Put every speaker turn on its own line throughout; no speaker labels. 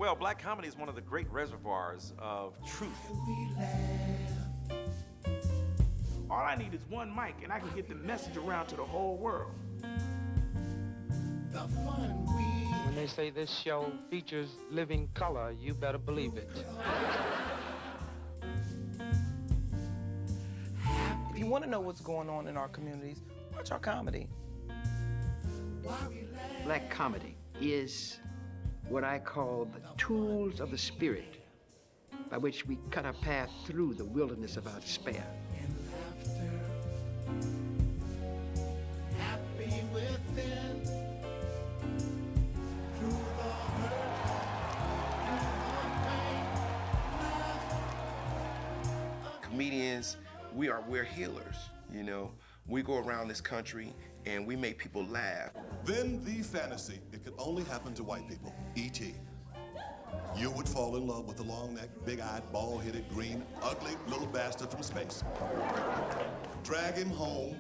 Well, black comedy is one of the great reservoirs of truth.
All I need is one mic, and I can get the message around to the whole world.
When they say this show features living color, you better believe it.
If you want to know what's going on in our communities, watch our comedy.
Black comedy is what I call the tools of the spirit by which we cut a path through the wilderness of our despair.
Comedians, we're healers, you know. We go around this country and we make people laugh.
Then the fantasy, it could only happen to white people, E.T. You would fall in love with the long-necked, big-eyed, bald-headed, green, ugly little bastard from space. Drag him home,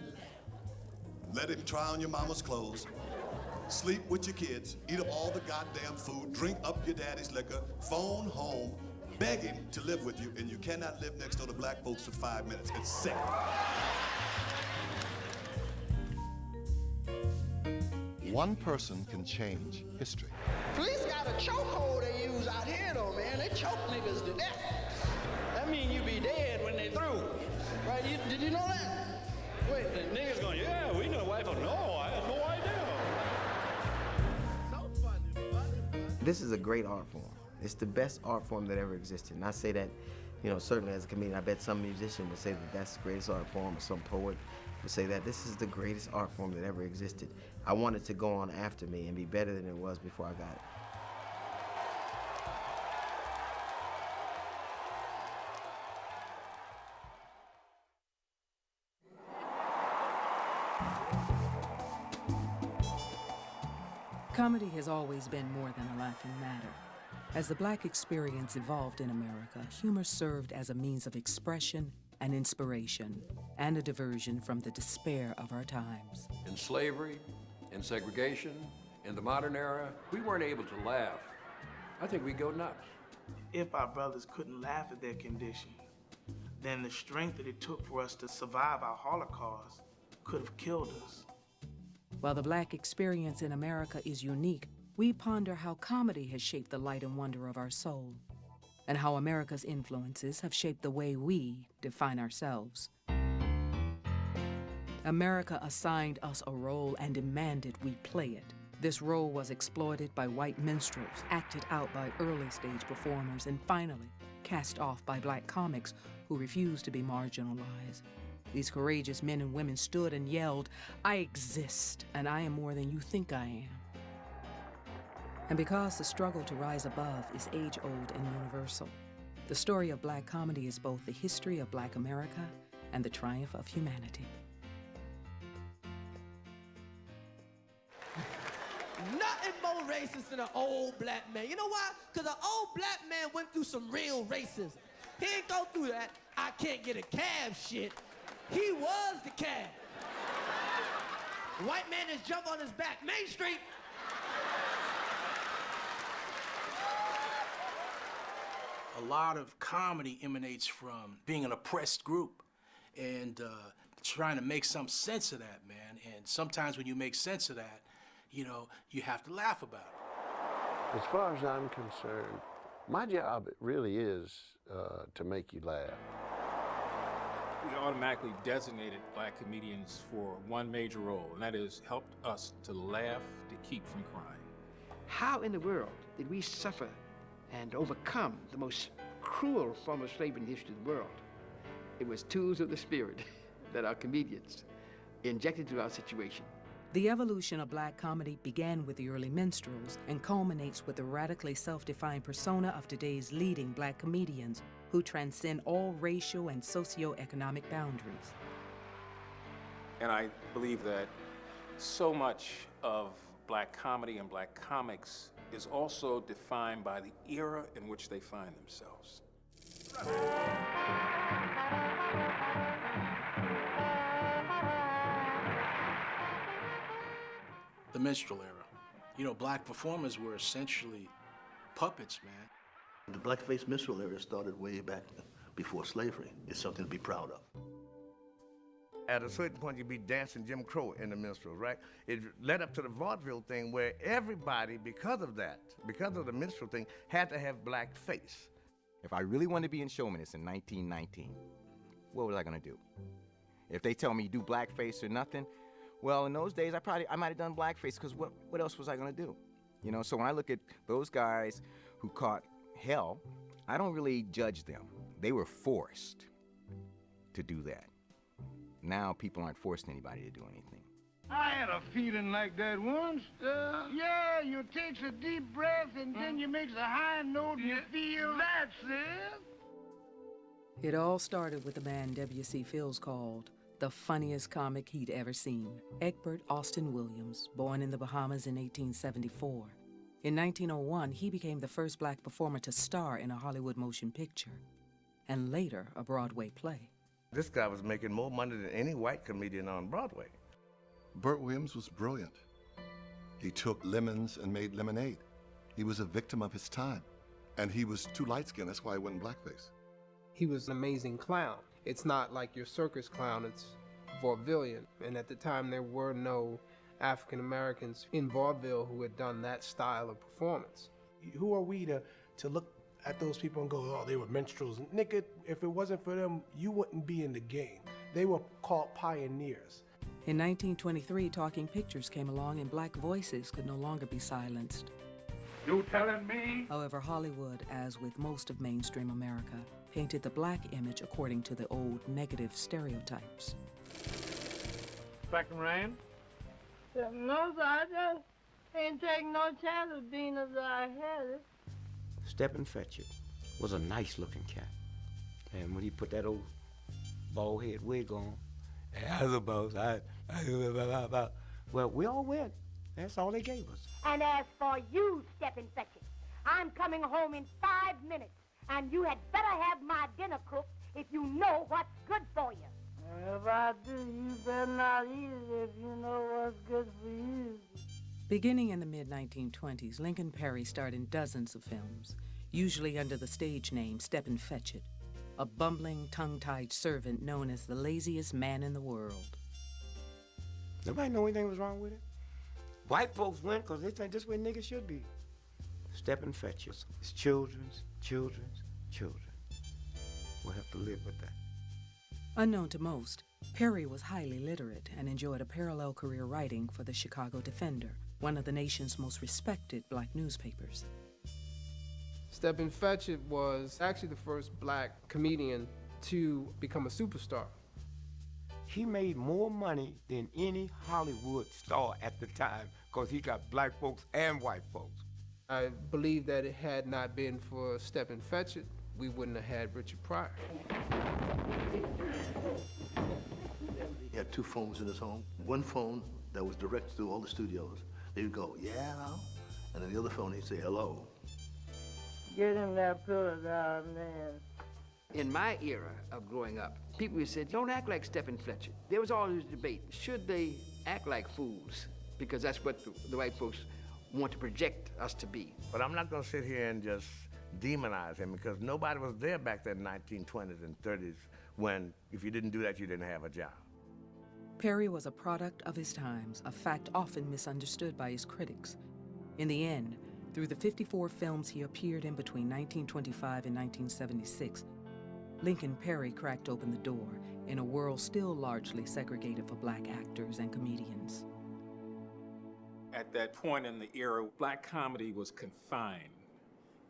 let him try on your mama's clothes, sleep with your kids, eat up all the goddamn food, drink up your daddy's liquor, phone home, beg him to live with you, and you cannot live next door to black folks for 5 minutes. It's sick. One person can change history.
Police got a chokehold they use out here, though, man. They choke niggas to death. That mean you be dead when they through. Right? Did you know that? Wait, the niggas going, yeah, we know white folks. No, I had no idea.
So funny. This is a great art form. It's the best art form that ever existed. And I say that, you know, certainly as a comedian, I bet some musician would say that that's the greatest art form, or some poet would say that this is the greatest art form that ever existed. I want it to go on after me and be better than it was before I got it.
Comedy has always been more than a laughing matter. As the Black experience evolved in America, humor served as a means of expression and inspiration, and a diversion from the despair of our times.
In slavery, in segregation, in the modern era, we weren't able to laugh. I think we'd go nuts.
If our brothers couldn't laugh at their condition, then the strength that it took for us to survive our Holocaust could have killed us.
While the Black experience in America is unique, we ponder how comedy has shaped the light and wonder of our soul, and how America's influences have shaped the way we define ourselves. America assigned us a role and demanded we play it. This role was exploited by white minstrels, acted out by early-stage performers, and finally cast off by Black comics who refused to be marginalized. These courageous men and women stood and yelled, "I exist, and I am more than you think I am." And because the struggle to rise above is age-old and universal, the story of Black comedy is both the history of Black America and the triumph of humanity.
Nothing more racist than an old black man. You know why? Because an old black man went through some real racism. He didn't go through that "I can't get a cab" shit. He was the cab. White man just jumped on his back. Main Street.
A lot of comedy emanates from being an oppressed group and trying to make some sense of that, man. And sometimes when you make sense of that, you know, you have to laugh about it.
As far as I'm concerned, my job really is to make you laugh.
We automatically designated Black comedians for one major role, and that is helped us to laugh to keep from crying.
How in the world did we suffer and overcome the most cruel form of slavery in the history of the world? It was tools of the spirit that our comedians injected into our situation.
The evolution of Black comedy began with the early minstrels and culminates with the radically self-defined persona of today's leading Black comedians who transcend all racial and socioeconomic boundaries.
And I believe that so much of Black comedy and Black comics is also defined by the era in which they find themselves.
The minstrel era. You know, Black performers were essentially puppets, man.
The blackface minstrel era started way back before slavery. It's something to be proud of.
At a certain point, you'd be dancing Jim Crow in the minstrels, right? It led up to the vaudeville thing where everybody, because of that, because of the minstrel thing, had to have black face.
If I really wanted to be in show business in 1919, what was I gonna do? If they tell me do blackface or nothing, well, in those days, I might have done blackface, because what else was I gonna do? You know, so when I look at those guys who caught hell, I don't really judge them. They were forced to do that. Now people aren't forcing anybody to do anything.
I had a feeling like that once. Yeah, you takes a deep breath and then you makes a high note and you feel that's it.
It all started with a man W.C. Fields called the funniest comic he'd ever seen, Egbert Austin Williams, born in the Bahamas in 1874. In 1901, he became the first black performer to star in a Hollywood motion picture, and later a Broadway play.
This guy was making more money than any white comedian on Broadway.
Burt Williams was brilliant. He took lemons and made lemonade. He was a victim of his time. And he was too light-skinned, that's why he went in blackface.
He was an amazing clown. It's not like your circus clown, it's vaudevillian. And at the time, there were no African Americans in vaudeville who had done that style of performance.
Who are we to look at those people and go, oh, they were minstrels? Nigga, if it wasn't for them, you wouldn't be in the game. They were called pioneers.
In 1923, talking pictures came along and black voices could no longer be silenced.
You telling me?
However, Hollywood, as with most of mainstream America, painted the black image according to the old negative stereotypes.
Expecting rain?
No, sir, I just ain't taking no chance of being as I had it.
Stepin Fetchit was a nice-looking cat. And when he put that old bald head wig on, I suppose well, we all went. That's all they gave us.
And as for you, Stepin Fetchit, I'm coming home in 5 minutes, and you had better have my dinner cooked if you know what's good for you.
If I do, you better not eat it if you know what's good for you.
Beginning in the mid-1920s, Lincoln Perry starred in dozens of films, usually under the stage name Stepin Fetchit, a bumbling, tongue-tied servant known as the laziest man in the world.
Nobody know anything was wrong with it. White folks went because they think this way niggas should be. Stepin Fetchit. It's children's. We'll have to live with that.
Unknown to most, Perry was highly literate and enjoyed a parallel career writing for the Chicago Defender, one of the nation's most respected black newspapers.
Stepin Fetchit was actually the first black comedian to become a superstar.
He made more money than any Hollywood star at the time because he got black folks and white folks.
I believe that it had not been for Stepin Fetchit, we wouldn't have had Richard Pryor.
He had 2 phones in his home. One phone that was direct to all the studios. They would go, yeah, and then the other phone, he'd say, hello.
Get him that pillow down there.
In my era of growing up, people said, don't act like Stepin Fetchit. There was always debate, should they act like fools? Because that's what the white folks want to project us to be.
But I'm not gonna sit here and just demonize him because nobody was there back then in the 1920s and 30s when if you didn't do that, you didn't have a job.
Perry was a product of his times, a fact often misunderstood by his critics. In the end, through the 54 films he appeared in between 1925 and 1976, Lincoln Perry cracked open the door in a world still largely segregated for black actors and comedians.
At that point in the era, black comedy was confined,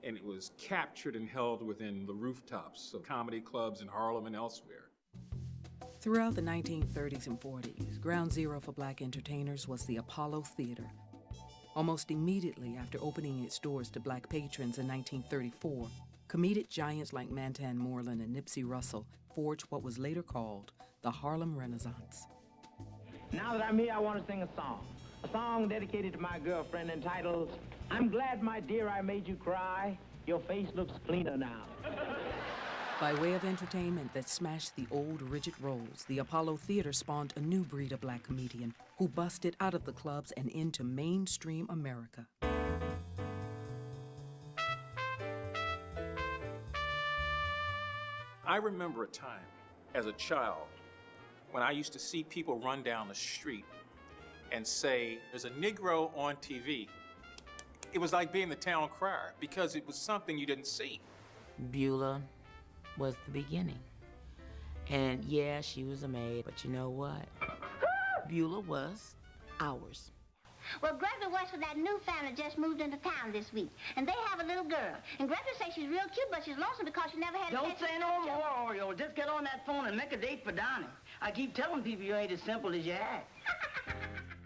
and it was captured and held within the rooftops of comedy clubs in Harlem and elsewhere.
Throughout the 1930s and 40s, ground zero for black entertainers was the Apollo Theater. Almost immediately after opening its doors to black patrons in 1934, comedic giants like Mantan Moreland and Nipsey Russell forged what was later called the Harlem Renaissance.
Now that I'm here, I want to sing a song dedicated to my girlfriend entitled, I'm Glad, My Dear, I Made You Cry. Your face looks cleaner now.
By way of entertainment that smashed the old rigid roles, the Apollo Theater spawned a new breed of black comedian who busted out of the clubs and into mainstream America.
I remember a time as a child when I used to see people run down the street and say, there's a Negro on TV. It was like being the town crier because it was something you didn't see.
Beulah was the beginning. And yeah, she was a maid, but you know what? Beulah was ours.
Well, Greta works for that new family that just moved into town this week, and they have a little girl. And Greta says she's real cute, but she's lonesome because she never had.
Don't say no more, Oreo. Just get on that phone and make a date for Donnie. I keep telling people you ain't as simple as you act.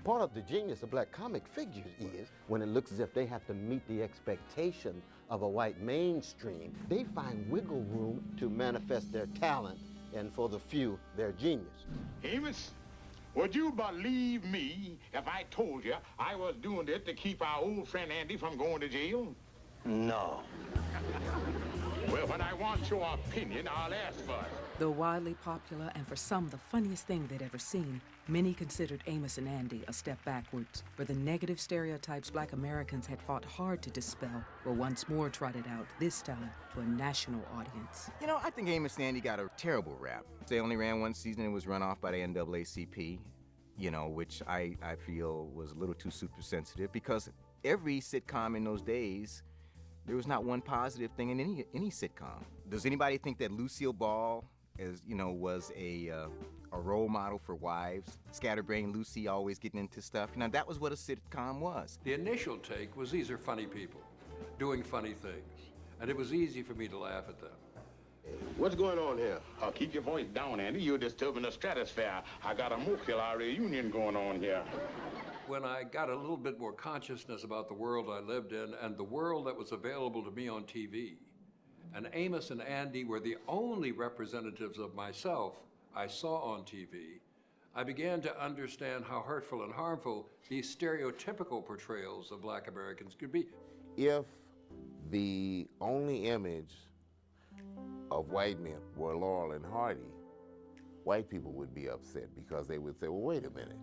Part of the genius of black comic figures is when it looks as if they have to meet the expectation of a white mainstream, they find wiggle room to manifest their talent and for the few, their genius.
Amos, would you believe me if I told you I was doing this to keep our old friend Andy from going to jail?
No.
Well, when I want your opinion, I'll ask for it.
Though widely popular and for some the funniest thing they'd ever seen, many considered Amos and Andy a step backwards, where the negative stereotypes Black Americans had fought hard to dispel were once more trotted out, this time to a national audience.
You know, I think Amos and Andy got a terrible rap. They only ran one season and was run off by the NAACP, you know, which I feel was a little too super sensitive because every sitcom in those days, there was not one positive thing in any sitcom. Does anybody think that Lucille Ball, was a role model for wives? Scatterbrain Lucy always getting into stuff. You know, that was what a sitcom was.
The initial take was these are funny people doing funny things, and it was easy for me to laugh at them.
What's going on here? Keep your voice down, Andy. You're disturbing the stratosphere. I got a Mokilar reunion going on here.
When I got a little bit more consciousness about the world I lived in and the world that was available to me on TV, and Amos and Andy were the only representatives of myself I saw on TV, I began to understand how hurtful and harmful these stereotypical portrayals of Black Americans could be.
If the only image of white men were Laurel and Hardy, white people would be upset because they would say, well, wait a minute.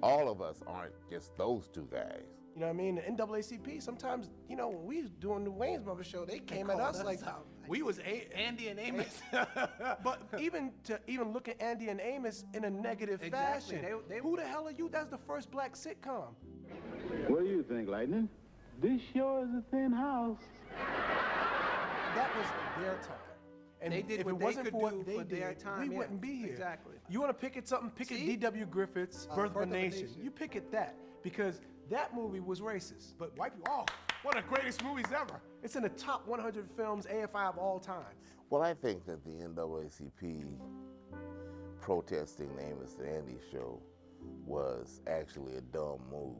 All of us aren't just those two guys.
You know what I mean? The NAACP, sometimes, you know, when we was doing the Wayans Brothers show, they came at us like we was Andy and Amos. But even look at Andy and Amos in a negative fashion. Who the hell are you? That's the first black sitcom.
What do you think, Lightning? This sure is a thin house.
That was their time. And
they did
if
what
it
they
wasn't
could
for what
do
they
for their
did,
time,
we
yeah.
wouldn't be here.
Exactly.
You want to pick at something, pick at D.W. Griffith's Birth of a Nation. You pick at that because that movie was racist. But white people, one of the greatest movies ever. It's in the top 100 films AFI of all time.
Well, I think that the NAACP protesting the Amos and Andy show was actually a dumb move.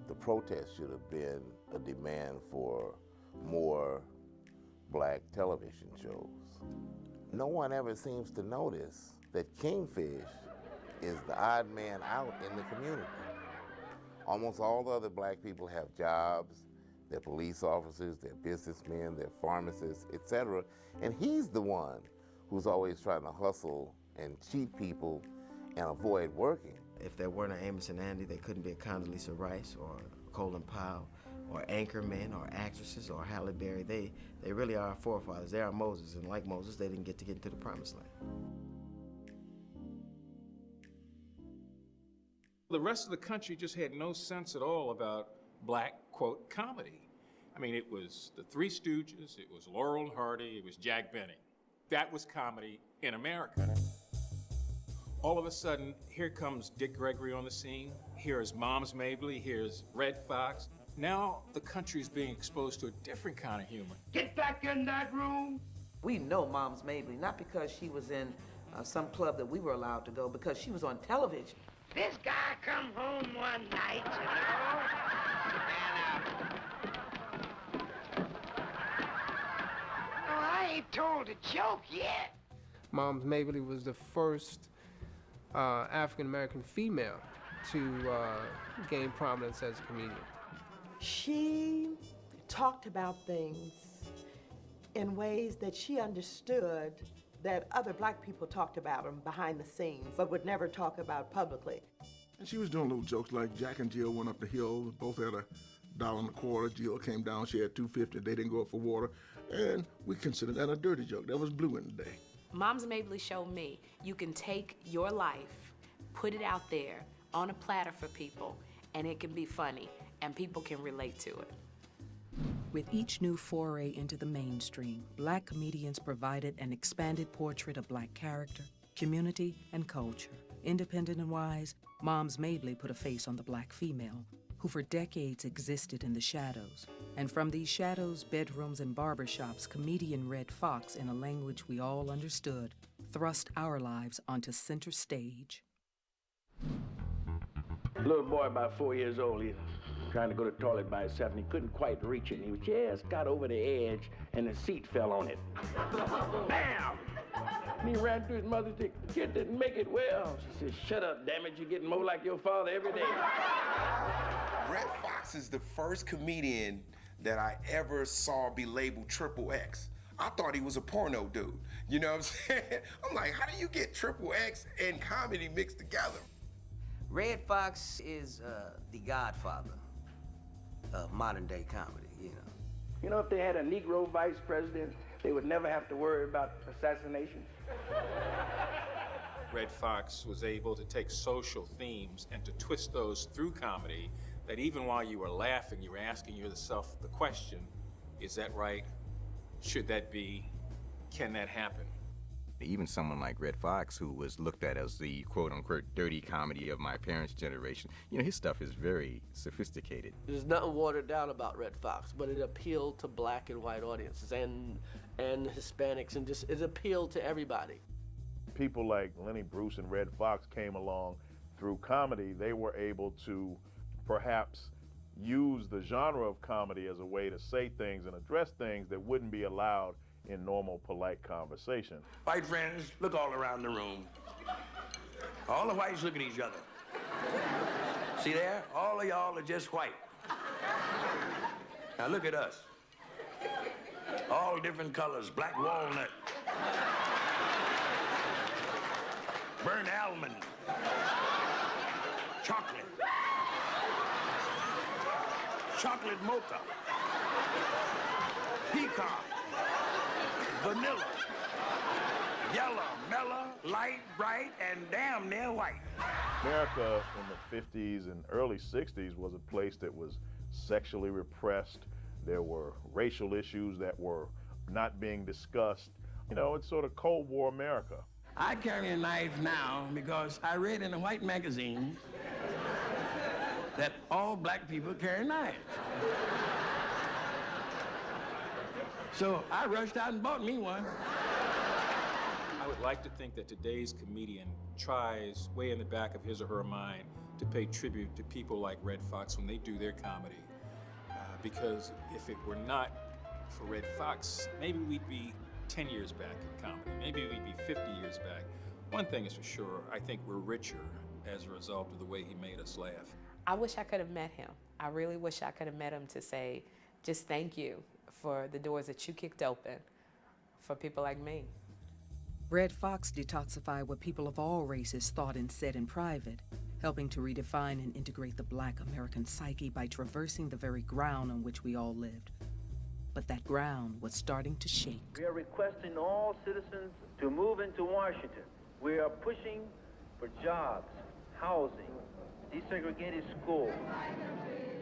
The protest should have been a demand for more black television shows. No one ever seems to notice that Kingfish is the odd man out in the community. Almost all the other black people have jobs, they're police officers, they're businessmen, they're pharmacists, etc. And he's the one who's always trying to hustle and cheat people and avoid working.
If there weren't an Amos and Andy, they couldn't be a Condoleezza Rice or Colin Powell or anchormen or actresses or Halle Berry. They really are our forefathers. They are Moses, and like Moses, they didn't get into the promised land.
The rest of the country just had no sense at all about black, quote, comedy. I mean, it was the Three Stooges, it was Laurel and Hardy, it was Jack Benny. That was comedy in America. All of a sudden, here comes Dick Gregory on the scene. Here is Moms Mabley, here's Red Fox. Now the country's being exposed to a different kind of humor.
Get back in that room.
We know Moms Mabley, not because she was in some club that we were allowed to go, because she was on television.
This guy come home one night, you know, and I ain't told a joke yet.
Moms Mabley was the first African-American female to gain prominence as a comedian.
She talked about things in ways that she understood that other black people talked about them behind the scenes, but would never talk about publicly.
And she was doing little jokes like Jack and Jill went up the hill, both had $1.25. Jill came down, she had $2.50. They didn't go up for water. and we considered that a dirty joke. That was blue in the day.
Moms Mabley showed me you can take your life, put it out there on a platter for people, and it can be funny, and people can relate to it.
With each new foray into the mainstream, Black comedians provided an expanded portrait of Black character, community, and culture. Independent and wise, Moms Mabley put a face on the Black female, who for decades existed in the shadows. And from these shadows, bedrooms, and barbershops, comedian Redd Foxx, in a language we all understood, thrust our lives onto center stage.
Little boy about 4 years old, he was trying to go to the toilet by himself, and he couldn't quite reach it. And he just got over the edge, and the seat fell on it. Bam! And he ran to his mother and said, "The kid didn't make it well." She said, "Shut up, damn it, you're getting more like your father every day."
Redd Foxx is the first comedian that I ever saw be labeled Triple X. I thought he was a porno dude. You know what I'm saying? I'm like, how do you get Triple X and comedy mixed together?
Redd Foxx is the godfather of modern day comedy, you know.
You know, if they had a Negro vice president, they would never have to worry about assassination.
Redd Foxx was able to take social themes and to twist those through comedy, that even while you were laughing, you were asking yourself the question, is that right? Should that be? Can that happen?
Even someone like Redd Foxx, who was looked at as the quote-unquote dirty comedy of my parents' generation, you know, his stuff is very sophisticated.
There's nothing watered down about Redd Foxx, but it appealed to black and white audiences and Hispanics, and just it appealed to everybody.
People like Lenny Bruce and Redd Foxx came along through comedy. They were able to perhaps use the genre of comedy as a way to say things and address things that wouldn't be allowed in normal, polite conversation.
White friends, look all around the room. All the whites look at each other. See there? All of y'all are just white. Now look at us. All different colors, black walnut, burnt almond, chocolate, chocolate mocha, pecan, vanilla, yellow, mellow, light, bright, and damn near white.
America in the 50s and early 60s was a place that was sexually repressed. There were racial issues that were not being discussed. You know, it's sort of Cold War America.
I carry a knife now because I read in a white magazine that all black people carry knives. So I rushed out and bought me one.
I would like to think that today's comedian tries way in the back of his or her mind to pay tribute to people like Redd Foxx when they do their comedy. Because if it were not for Redd Foxx, maybe we'd be 10 years back in comedy. Maybe we'd be 50 years back. One thing is for sure, I think we're richer as a result of the way he made us laugh.
I wish I could have met him. I really wish I could have met him to say, just thank you for the doors that you kicked open for people like me.
Redd Foxx detoxified what people of all races thought and said in private, helping to redefine and integrate the Black American psyche by traversing the very ground on which we all lived. But that ground was starting to shake.
We are requesting all citizens to move into Washington. We are pushing for jobs, housing, desegregated schools.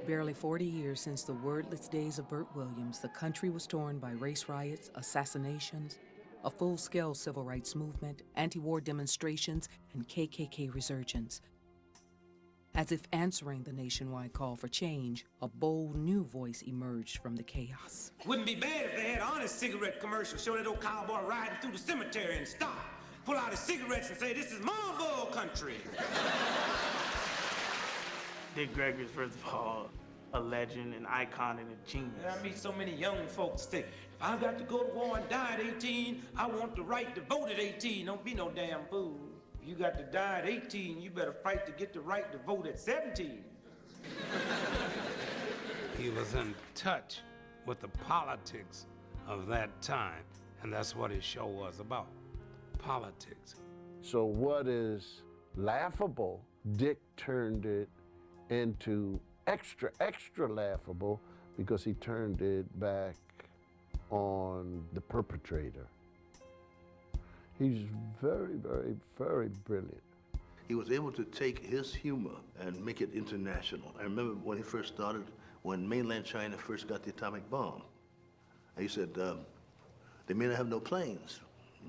Barely 40 years since the wordless days of Burt Williams, the country was torn by race riots, assassinations, a full-scale civil rights movement, anti-war demonstrations, and KKK resurgence. As if answering the nationwide call for change, a bold new voice emerged from the chaos.
Wouldn't be bad if they had honest cigarette commercials, show that old cowboy riding through the cemetery and stop, pull out his cigarettes and say, "This is Marlboro country."
Dick Gregory's, first of all, a legend, an icon, and a genius.
I meet so many young folks think, if I got to go to war and die at 18, I want the right to vote at 18. Don't be no damn fool. If you got to die at 18, you better fight to get the right to vote at 17.
He was in touch with the politics of that time, and that's what his show was about, politics.
So what is laughable, Dick turned it into extra laughable because he turned it back on the perpetrator. He's very, very, very brilliant.
He was able to take his humor and make it international. I remember when he first started, when mainland China first got the atomic bomb. He said, they may not have no planes,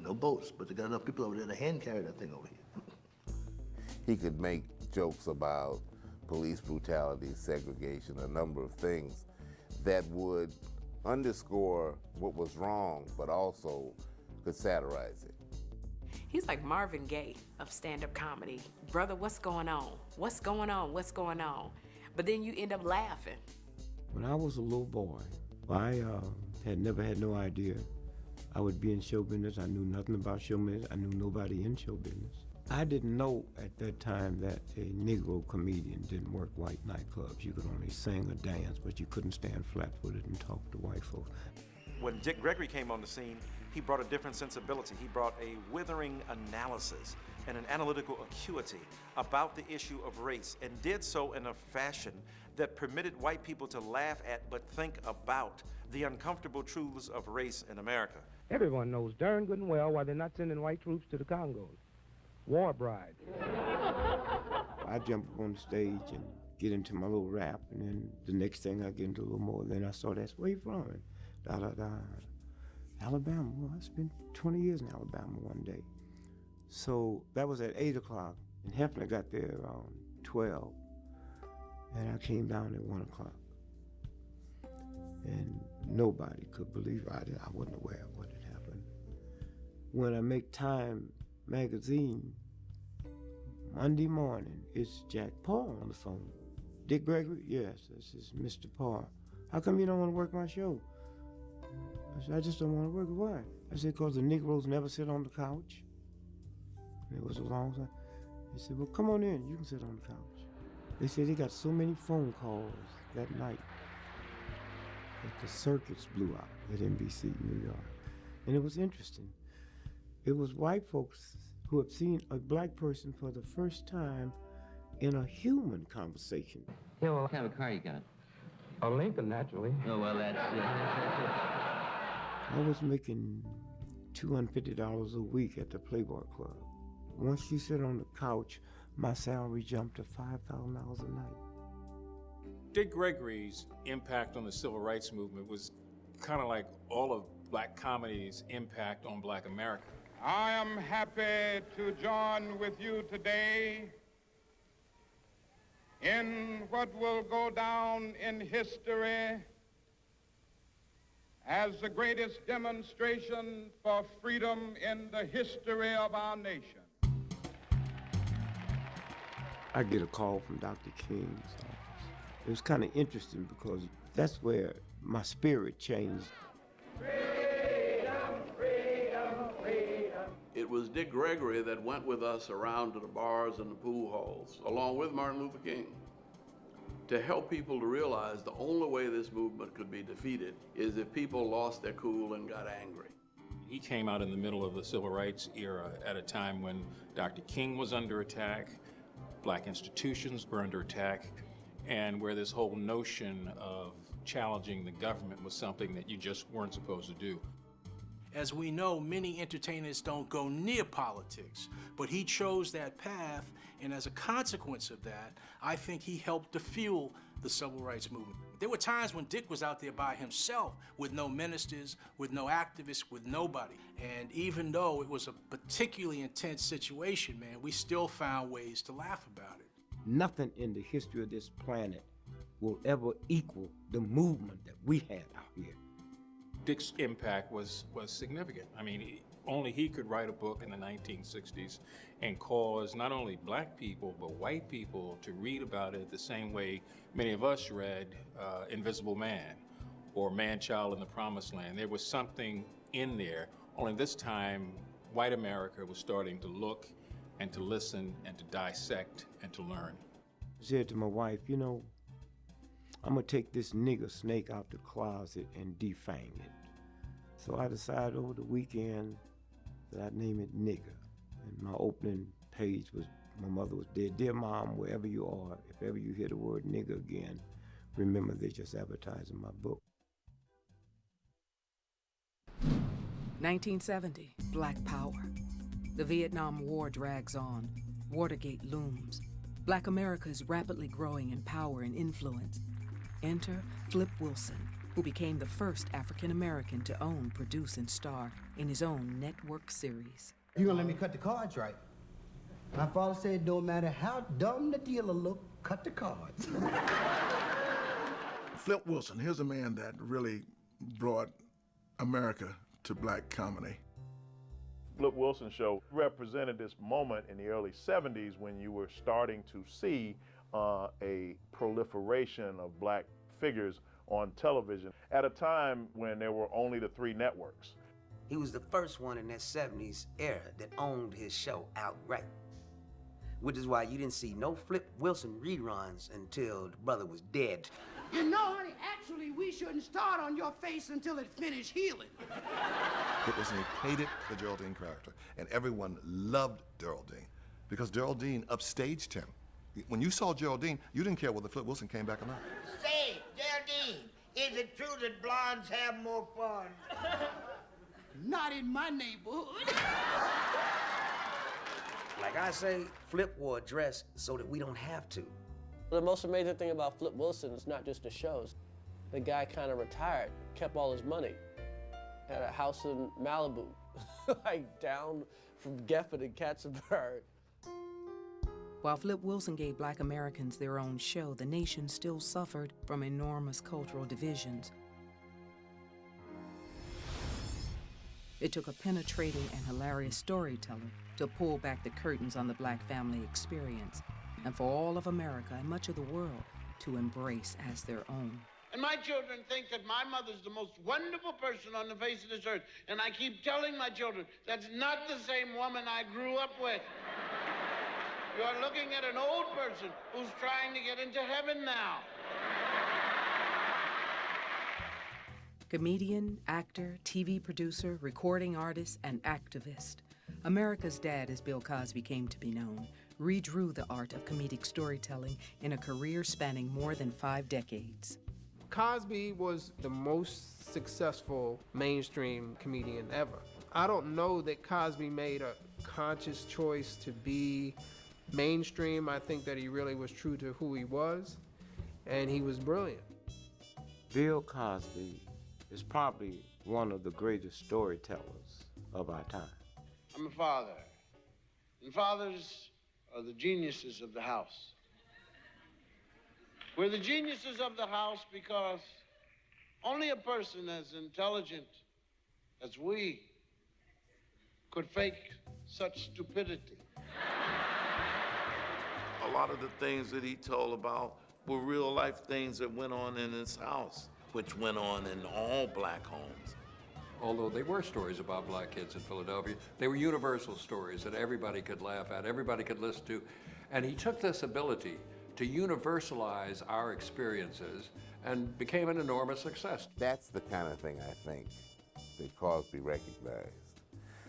no boats, but they got enough people over there to hand carry that thing over here.
He could make jokes about police brutality, segregation, a number of things that would underscore what was wrong, but also could satirize it.
He's like Marvin Gaye of stand-up comedy. Brother, what's going on? What's going on? What's going on? But then you end up laughing.
When I was a little boy, I had never had no idea I would be in show business. I knew nothing about show business. I knew nobody in show business. I didn't know at that time that a Negro comedian didn't work white nightclubs. You could only sing or dance, but you couldn't stand flat-footed and talk to white folks.
When Dick Gregory came on the scene, he brought a different sensibility. He brought a withering analysis and an analytical acuity about the issue of race, and did so in a fashion that permitted white people to laugh at but think about the uncomfortable truths of race in America.
Everyone knows darn good and well why they're not sending white troops to the Congos. War bride.
I jump on the stage and get into my little rap, and then the next thing I get into a little more, then I saw that's where you from, and da-da-da. Alabama, well, I spent 20 years in Alabama one day. So that was at 8 o'clock, and Hefner got there around 12, and I came down at 1 o'clock. And nobody could believe I wasn't aware of what had happened. When I make Time magazine, Monday morning, it's Jack Paul on the phone. Dick Gregory? Yes, this is Mr. Paul. How come you don't want to work my show? I said, I just don't want to work. Why? I said, because the Negroes never sit on the couch. And it was a long time. He said, well, come on in. You can sit on the couch. They said they got so many phone calls that night that the circuits blew out at NBC New York. And it was interesting. It was white folks who had seen a black person for the first time in a human conversation.
Yeah, well, what kind of car you got? A Lincoln, naturally.
Oh, well, that's I was making $250 a week at the Playboy Club. Once you sit on the couch, my salary jumped to $5,000 a night.
Dick Gregory's impact on the civil rights movement was kind of like all of black comedy's impact on black America.
I am happy to join with you today in what will go down in history as the greatest demonstration for freedom in the history of our nation.
I get a call from Dr. King's office. It was kind of interesting because that's where my spirit changed.
It was Dick Gregory that went with us around to the bars and the pool halls, along with Martin Luther King, to help people to realize the only way this movement could be defeated is if people lost their cool and got angry.
He came out in the middle of the civil rights era at a time when Dr. King was under attack, black institutions were under attack, and where this whole notion of challenging the government was something that you just weren't supposed to do.
As we know, many entertainers don't go near politics, but he chose that path, and as a consequence of that, I think he helped to fuel the civil rights movement. There were times when Dick was out there by himself, with no ministers, with no activists, with nobody. And even though it was a particularly intense situation, man, we still found ways to laugh about it.
Nothing in the history of this planet will ever equal the movement that we had out here.
Dick's impact was significant. I mean, only he could write a book in the 1960s and cause not only black people, but white people to read about it the same way many of us read Invisible Man or Man-Child in the Promised Land. There was something in there, only this time, white America was starting to look and to listen and to dissect and to learn.
I said to my wife, you know, I'm gonna take this nigger snake out the closet and defang it. So I decided over the weekend that I'd name it Nigger. And my opening page was, my mother was dead. Dear Mom, wherever you are, if ever you hear the word nigger again, remember they're just advertising my book.
1970, Black Power. The Vietnam War drags on. Watergate looms. Black America is rapidly growing in power and influence. Enter Flip Wilson, who became the first African American to own, produce, and star in his own network series.
You gonna let me cut the cards right? My father said it don't matter how dumb the dealer look, cut the cards.
Flip Wilson, here's a man that really brought America to black comedy.
Flip Wilson show represented this moment in the early 70s when you were starting to see a proliferation of black figures on television at a time when there were only the 3 networks.
He was the first one in that 70s era that owned his show outright. Which is why you didn't see no Flip Wilson reruns until the brother was dead.
You know, honey, actually, we shouldn't start on your face until it finished healing.
Flip Wilson hated the Geraldine character, and everyone loved Geraldine because Geraldine upstaged him. When you saw Geraldine, you didn't care whether Flip Wilson came back or not.
Say, Geraldine, is it true that blondes have more fun? Not in my neighborhood.
Like I say, Flip wore a dress so that we don't have to.
The most amazing thing about Flip Wilson is not just the shows. The guy kind of retired, kept all his money, had a house in Malibu, like down from Geffen and Katzenberg.
While Flip Wilson gave Black Americans their own show, the nation still suffered from enormous cultural divisions. It took a penetrating and hilarious storyteller to pull back the curtains on the black family experience, and for all of America and much of the world to embrace as their own.
And my children think that my mother's the most wonderful person on the face of this earth. And I keep telling my children, that's not the same woman I grew up with. You're looking at an old person who's trying to get into heaven now.
Comedian, actor, TV producer, recording artist, and activist. America's Dad, as Bill Cosby came to be known, redrew the art of comedic storytelling in a career spanning more than 5 decades.
Cosby was the most successful mainstream comedian ever. I don't know that Cosby made a conscious choice to be mainstream. I think that he really was true to who he was, and he was brilliant.
Bill Cosby is probably one of the greatest storytellers of our time.
I'm a father, and fathers are the geniuses of the house. We're the geniuses of the house because only a person as intelligent as we could fake such stupidity.
A lot of the things that he told about were real life things that went on in his house, which went on in all black homes.
Although they were stories about black kids in Philadelphia, they were universal stories that everybody could laugh at, everybody could listen to. And he took this ability to universalize our experiences and became an enormous success.
That's the kind of thing I think that Cosby recognized.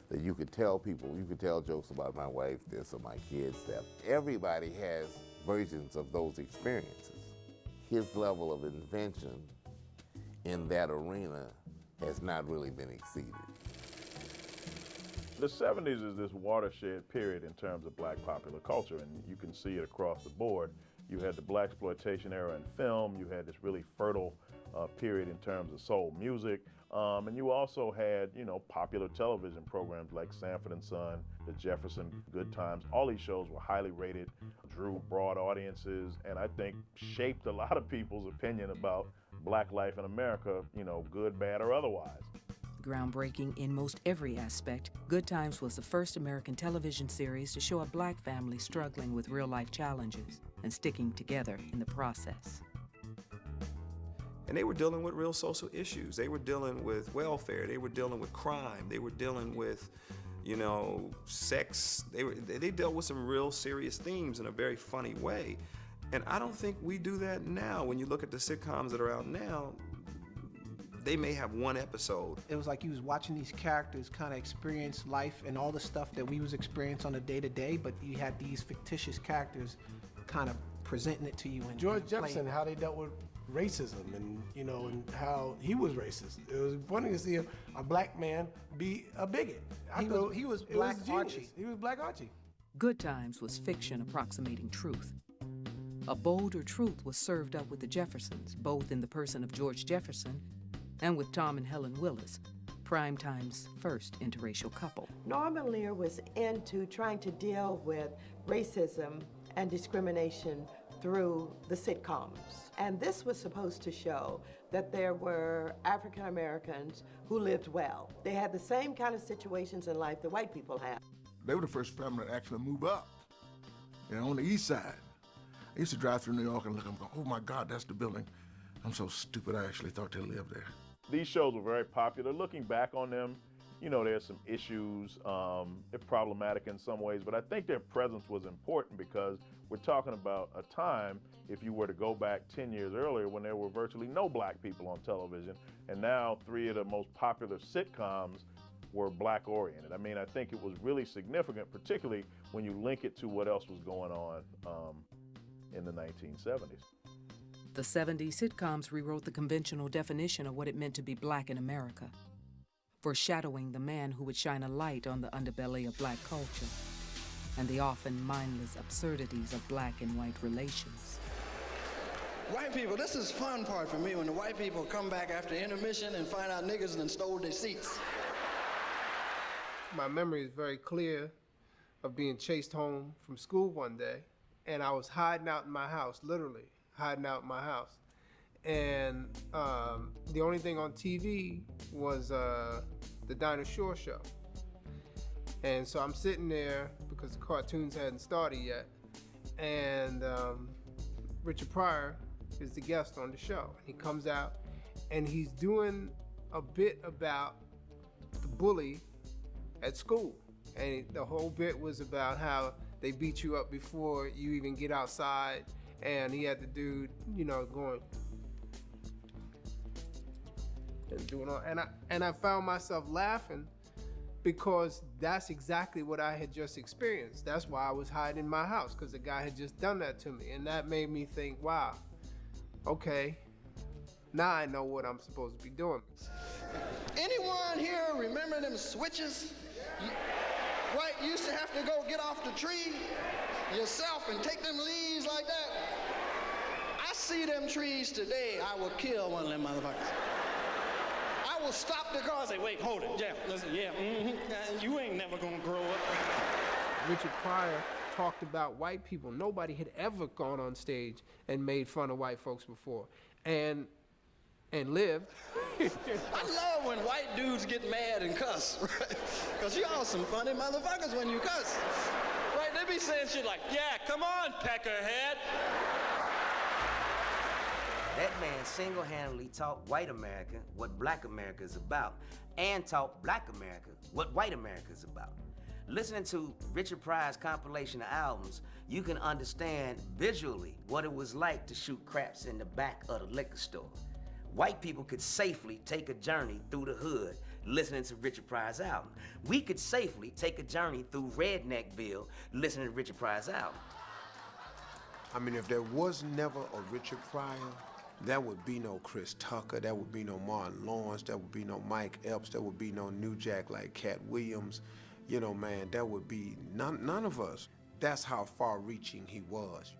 That you could tell people, you could tell jokes about my wife this or my kids that. Everybody has versions of those experiences. His level of invention in that arena has not really been exceeded.
The 70s is this watershed period in terms of black popular culture, and you can see it across the board. You had the blaxploitation era in film, you had this really fertile period in terms of soul music, and you also had, you know, popular television programs like Sanford and Son, The Jefferson, Good Times. All these shows were highly rated, drew broad audiences, and I think shaped a lot of people's opinion about black life in America, you know, good, bad, or otherwise.
Groundbreaking in most every aspect, Good Times was the first American television series to show a black family struggling with real-life challenges and sticking together in the process.
And they were dealing with real social issues. They were dealing with welfare. They were dealing with crime. They were dealing with, you know, sex. They dealt with some real serious themes in a very funny way. And I don't think we do that now. When you look at the sitcoms that are out now, they may have one episode.
It was like you was watching these characters kind of experience life and all the stuff that we was experiencing on a day-to-day, but you had these fictitious characters kind of presenting it to you. And
George Jefferson, how they dealt with
racism and, and how he was racist. It was funny to see a black man be a bigot. He was Black Archie. He was Black Archie.
Good Times was fiction approximating truth. A bolder truth was served up with the Jeffersons, both in the person of George Jefferson and with Tom and Helen Willis, Primetime's first interracial couple.
Norman Lear was into trying to deal with racism and discrimination through the sitcoms. And this was supposed to show that there were African Americans who lived well. They had the same kind of situations in life that white people have.
They were the first family to actually move up, on the east side. I used to drive through New York and look and go, oh my God, that's the building. I'm so stupid, I actually thought they lived there.
These shows were very popular. Looking back on them, there's some issues. They're problematic in some ways, but I think their presence was important because we're talking about a time, if you were to go back 10 years earlier, when there were virtually no black people on television, and now 3 of the most popular sitcoms were black-oriented. I mean, I think it was really significant, particularly when you link it to what else was going on in the 1970s.
The 70s sitcoms rewrote the conventional definition of what it meant to be black in America, foreshadowing the man who would shine a light on the underbelly of black culture and the often mindless absurdities of black and white relations.
White people, this is fun part for me when the white people come back after intermission and find out niggas done stole their seats.
My memory is very clear of being chased home from school one day, and I was hiding out in my house, literally hiding out in my house. And the only thing on TV was the Dinah Shore show. And so I'm sitting there because the cartoons hadn't started yet, and Richard Pryor is the guest on the show. He comes out and he's doing a bit about the bully at school. And the whole bit was about how they beat you up before you even get outside, and he had the dude, going and doing all, and I found myself laughing because that's exactly what I had just experienced. That's why I was hiding in my house, because the guy had just done that to me, and that made me think, wow, okay, now I know what I'm supposed to be doing.
Anyone here remember them switches? Right, you used to have to go get off the tree yourself and take them leaves like that. I see them trees today, I will kill one of them motherfuckers. I will stop the car and say, wait, hold it, yeah, listen, yeah, you ain't never gonna grow up.
Richard Pryor talked about white people. Nobody had ever gone on stage and made fun of white folks before, and lived.
I love when white dudes get mad and cuss, right? Because y'all some funny motherfuckers when you cuss. Right, they be saying shit like, yeah, come on, peckerhead.
That man single-handedly taught white America what black America is about, and taught black America what white America is about. Listening to Richard Pryor's compilation of albums, you can understand visually what it was like to shoot craps in the back of the liquor store. White people could safely take a journey through the hood listening to Richard Pryor's album. We could safely take a journey through Redneckville listening to Richard Pryor's album.
I mean, if there was never a Richard Pryor, there would be no Chris Tucker, there would be no Martin Lawrence, there would be no Mike Epps, there would be no New Jack like Cat Williams. Man, there would be none of us. That's how far-reaching he was.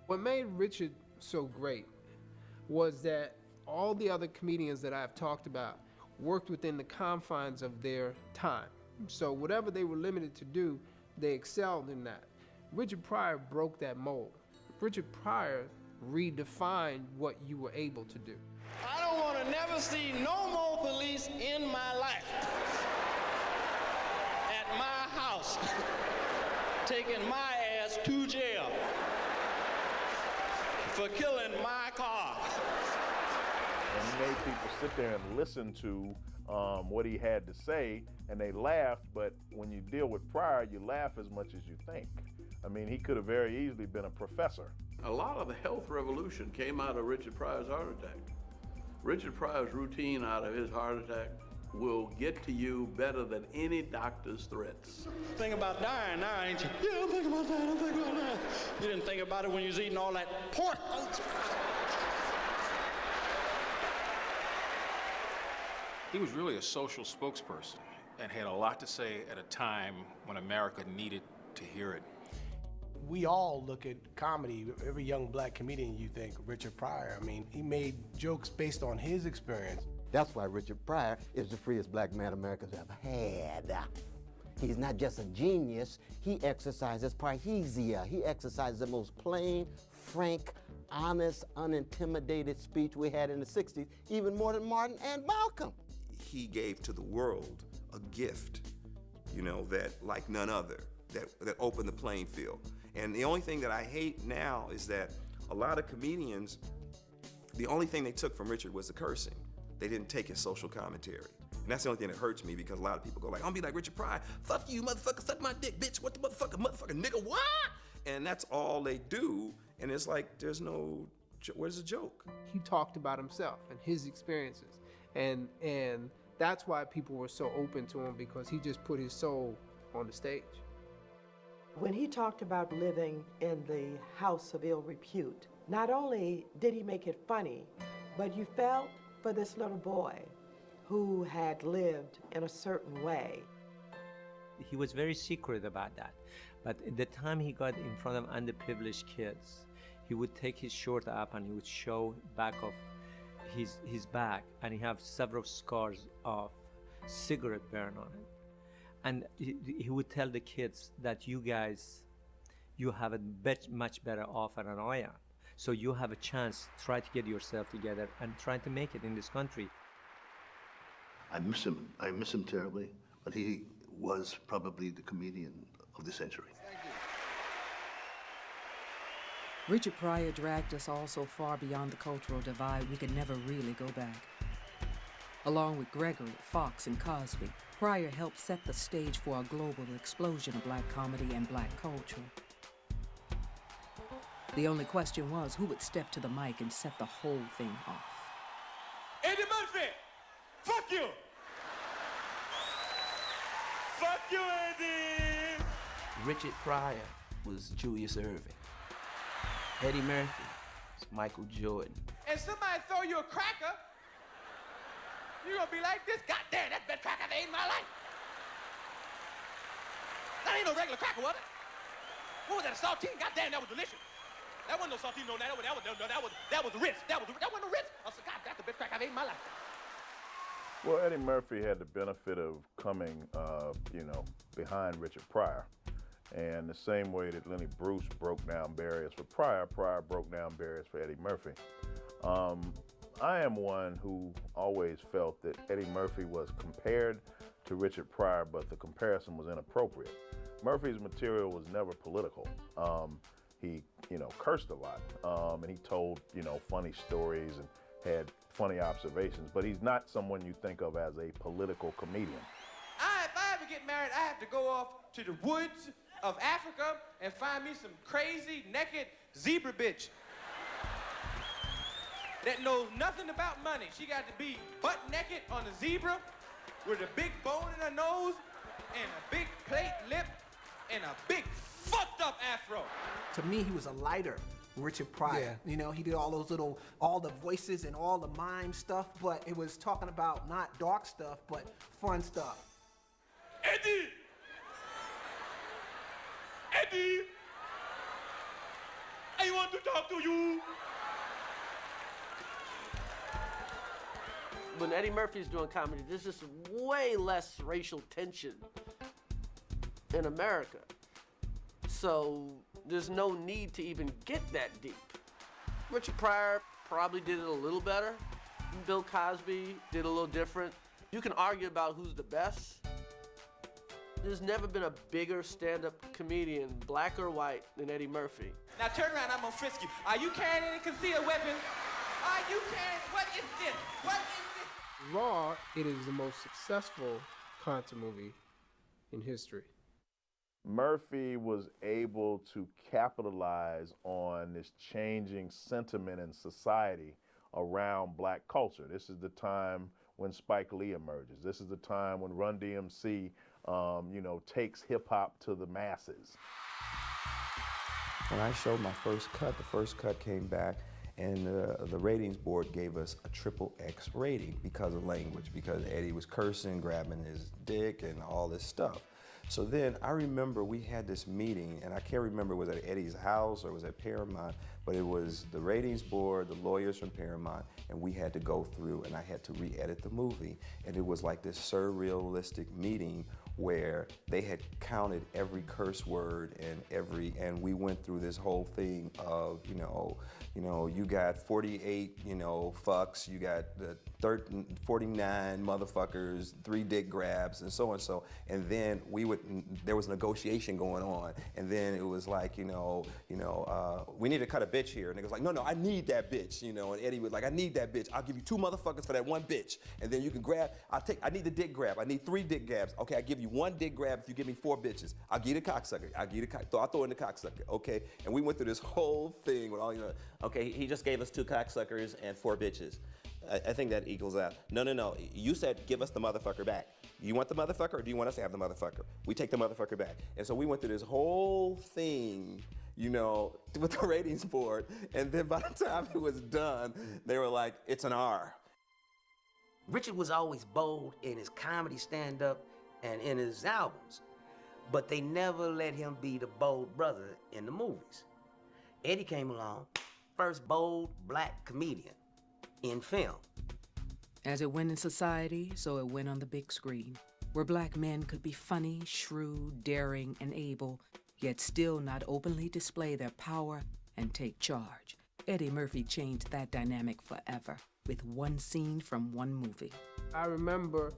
What made Richard so great was that all the other comedians that I've talked about worked within the confines of their time. So whatever they were limited to do, they excelled in that. Richard Pryor broke that mold. Richard Pryor redefined what you were able to do.
I don't want to never see no more police in my life. At my house, taking my ass to jail for killing my car.
And he made people sit there and listen to what he had to say, and they laughed, but when you deal with Pryor, you laugh as much as you think. I mean, he could have very easily been a professor.
A lot of the health revolution came out of Richard Pryor's heart attack. Richard Pryor's routine out of his heart attack will get to you better than any doctor's threats.
Think about dying now, ain't you? Yeah, I'm thinking about dying, I'm thinking about dying. You didn't think about it when you was eating all that pork.
He was really a social spokesperson and had a lot to say at a time when America needed to hear it.
We all look at comedy, every young black comedian, you think Richard Pryor. I mean, he made jokes based on his experience.
That's why Richard Pryor is the freest black man America's ever had. He's not just a genius, he exercises parrhesia. He exercises the most plain, frank, honest, unintimidated speech we had in the 60s, even more than Martin and Malcolm.
He gave to the world a gift, you know, that like none other, that opened the playing field. And the only thing that I hate now is that a lot of comedians, the only thing they took from Richard was the cursing. They didn't take his social commentary. And that's the only thing that hurts me, because a lot of people go like, I'm gonna be like Richard Pryor, fuck you, motherfucker, suck my dick, bitch, what the motherfucker, nigga, what? And that's all they do, and it's like, where's the joke?
He talked about himself and his experiences, and that's why people were so open to him, because he just put his soul on the stage.
When he talked about living in the house of ill repute, not only did he make it funny, but you felt for this little boy who had lived in a certain way.
He was very secret about that. But at the time he got in front of underprivileged kids, he would take his shirt up and he would show back of his back, and he have several scars of cigarette burn on it. And he would tell the kids that you guys, you have it much better offer than I am. So you have a chance, try to get yourself together and try to make it in this country.
I miss him terribly, but he was probably the comedian of the century.
Richard Pryor dragged us all so far beyond the cultural divide we could never really go back. Along with Gregory, Fox, and Cosby, Pryor helped set the stage for a global explosion of black comedy and black culture. The only question was who would step to the mic and set the whole thing off.
Eddie Murphy! Fuck you! Fuck you, Eddie!
Richard Pryor was Julius Erving. Eddie Murphy was Michael Jordan.
And somebody throw you a cracker, you're gonna be like this. God damn, that's the best cracker I've ate in my life. That ain't no regular cracker, was it? What was that, a saltine? God damn, that was delicious. That wasn't no saltine, no, that was the Ritz. That wasn't no Ritz. I said, God, that's the best cracker I've ate in my life.
Well, Eddie Murphy had the benefit of coming, behind Richard Pryor. And the same way that Lenny Bruce broke down barriers for Pryor, Pryor broke down barriers for Eddie Murphy. I am one who always felt that Eddie Murphy was compared to Richard Pryor, but the comparison was inappropriate. Murphy's material was never political. He, cursed a lot, and he told, funny stories and had funny observations, but he's not someone you think of as a political comedian.
If I ever get married, I have to go off to the woods of Africa and find me some crazy, naked zebra bitch that knows nothing about money. She got to be butt naked on a zebra with a big bone in her nose and a big plate lip and a big fucked up afro.
To me, he was a lighter Richard Pryor. Yeah. He did all the voices and all the mime stuff, but it was talking about not dark stuff, but fun stuff.
Eddie! Eddie! I want to talk to you.
When Eddie Murphy's doing comedy, there's just way less racial tension in America. So there's no need to even get that deep. Richard Pryor probably did it a little better. Bill Cosby did a little different. You can argue about who's the best. There's never been a bigger stand-up comedian, black or white, than Eddie Murphy.
Now turn around, I'm gonna frisk you. Are you carrying any concealed weapons? Are you carrying, what is this? What is this?
Raw, it is the most successful content movie in history.
Murphy was able to capitalize on this changing sentiment in society around black culture. This is the time when Spike Lee emerges. This is the time when Run DMC, takes hip hop to the masses.
When I showed my first cut, the first cut came back
And the ratings board gave us a XXX rating because of language, because Eddie was cursing, grabbing his dick, and all this stuff. So then I remember we had this meeting, and I can't remember was it at Eddie's house or was it at Paramount, but it was the ratings board, the lawyers from Paramount, and we had to go through and I had to re-edit the movie. And it was like this surrealistic meeting where they had counted every curse word and we went through this whole thing of, you got 48, fucks, you got 49 motherfuckers, 3 dick grabs, and so and so. And then there was negotiation going on, and then it was like, we need to cut a bitch here. And it was like, no, I need that bitch, and Eddie was like, I need that bitch. I'll give you 2 motherfuckers for that 1 bitch. And then you can grab, I need the dick grab. I need 3 dick grabs. Okay, I give you 1 dick grab if you give me 4 bitches. I'll give you the cocksucker. I'll throw in the cocksucker, okay? And we went through this whole thing with all,
Okay, he just gave us 2 cocksuckers and 4 bitches. I think that equals out. No. You said give us the motherfucker back. You want the motherfucker or do you want us to have the motherfucker? We take the motherfucker back. And so we went through this whole thing, with the ratings board. And then by the time it was done, they were like, it's an R.
Richard was always bold in his comedy stand-up and in his albums, but they never let him be the bold brother in the movies. Eddie came along, first bold black comedian in film.
As it went in society, so it went on the big screen, where black men could be funny, shrewd, daring, and able, yet still not openly display their power and take charge. Eddie Murphy changed that dynamic forever with 1 scene from 1 movie.
I remember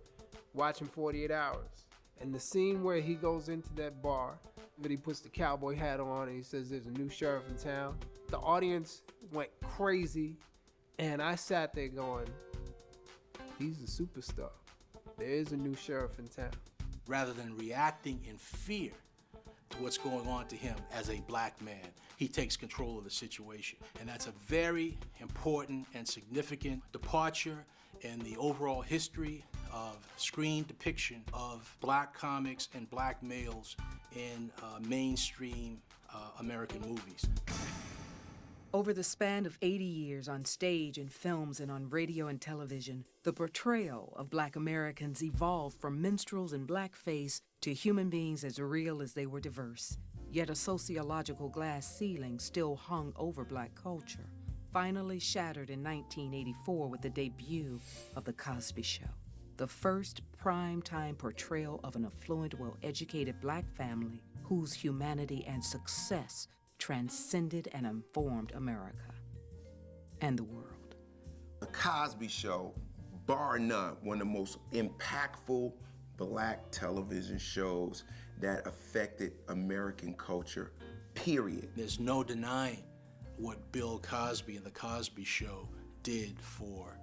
watching 48 Hours, and the scene where he goes into that bar, but he puts the cowboy hat on and he says there's a new sheriff in town. The audience went crazy, and I sat there going, he's a superstar. There is a new sheriff in town.
Rather than reacting in fear to what's going on to him as a black man, he takes control of the situation. And that's a very important and significant departure in the overall history of screen depiction of black comics and black males in mainstream American movies.
Over the span of 80 years on stage, in films, and on radio and television, the portrayal of black Americans evolved from minstrels in blackface to human beings as real as they were diverse. Yet a sociological glass ceiling still hung over black culture, finally shattered in 1984 with the debut of The Cosby Show, the first prime-time portrayal of an affluent, well-educated black family whose humanity and success transcended and informed America and the world.
The Cosby Show, bar none, one of the most impactful black television shows that affected American culture, period.
There's no denying what Bill Cosby and The Cosby Show did for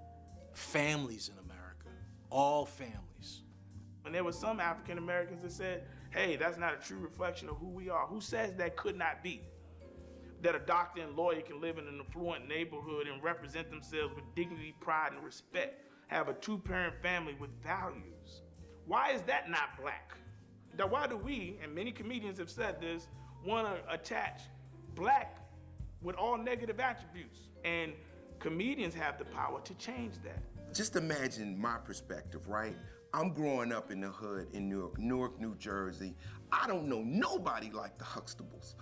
families in America, all families.
And there were some African Americans that said, hey, that's not a true reflection of who we are. Who says that could not be? That a doctor and lawyer can live in an affluent neighborhood and represent themselves with dignity, pride, and respect, have a 2-parent family with values. Why is that not black? Now, why do we, and many comedians have said this, want to attach black with all negative attributes? And comedians have the power to change that.
Just imagine my perspective, right? I'm growing up in the hood in Newark, New Jersey. I don't know nobody like the Huxtables.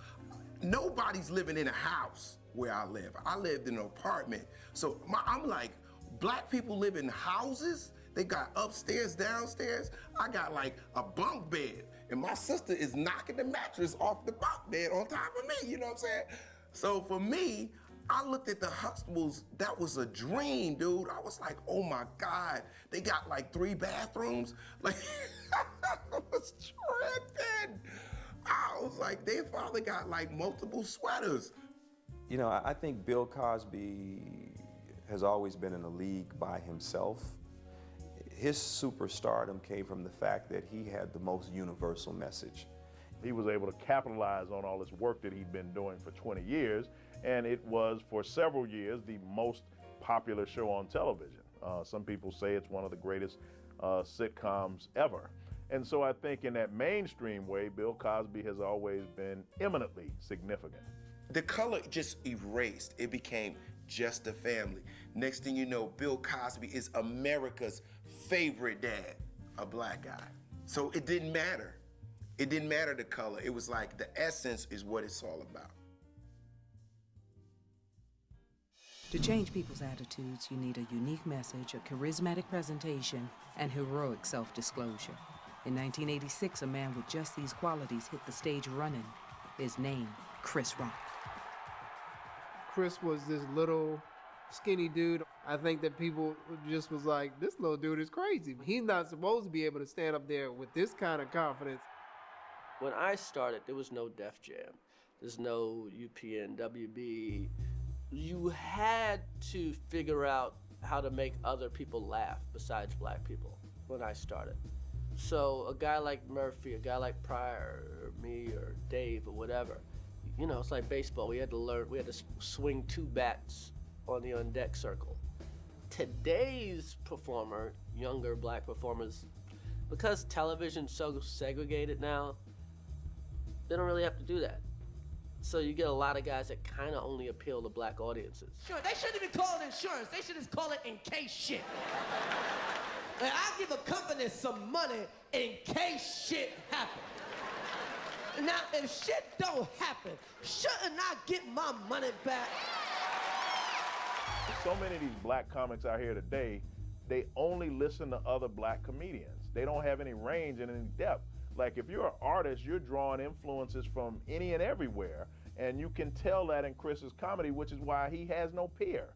Nobody's living in a house where I live. I lived in an apartment. So I'm like, black people live in houses? They got upstairs, downstairs. I got like a bunk bed, and my sister is knocking the mattress off the bunk bed on top of me, you know what I'm saying? So for me, I looked at the Huxtables, that was a dream, dude. I was like, oh my God, they got like 3 bathrooms. Like, I was tripping. I was like, their father got like multiple sweaters.
You know, I think Bill Cosby has always been in a league by himself. His superstardom came from the fact that he had the most universal message.
He was able to capitalize on all this work that he'd been doing for 20 years, and it was, for several years, the most popular show on television. Some people say it's one of the greatest sitcoms ever. And so I think in that mainstream way, Bill Cosby has always been eminently significant.
The color just erased. It became just a family. Next thing you know, Bill Cosby is America's favorite dad, a black guy. So it didn't matter. It didn't matter the color. It was like the essence is what it's all about.
To change people's attitudes, you need a unique message, a charismatic presentation, and heroic self-disclosure. In 1986, a man with just these qualities hit the stage running. His name, Chris Rock.
Chris was this little skinny dude. I think that people just was like, this little dude is crazy. He's not supposed to be able to stand up there with this kind of confidence.
When I started, there was no Def Jam. There's no UPN, WB. You had to figure out how to make other people laugh besides black people when I started. So a guy like Murphy, a guy like Pryor, or me, or Dave, or whatever, you know, it's like baseball. We had to swing 2 bats on the on-deck circle. Today's performer, younger black performers, because television's so segregated now, they don't really have to do that. So you get a lot of guys that kind of only appeal to black audiences.
Sure, they shouldn't even call it insurance. They should just call it in case shit. Like, I give a company some money in case shit happens. Now, if shit don't happen, shouldn't I get my money back?
So many of these black comics out here today, they only listen to other black comedians. They don't have any range and any depth. Like, if you're an artist, you're drawing influences from any and everywhere, and you can tell that in Chris's comedy, which is why he has no peer.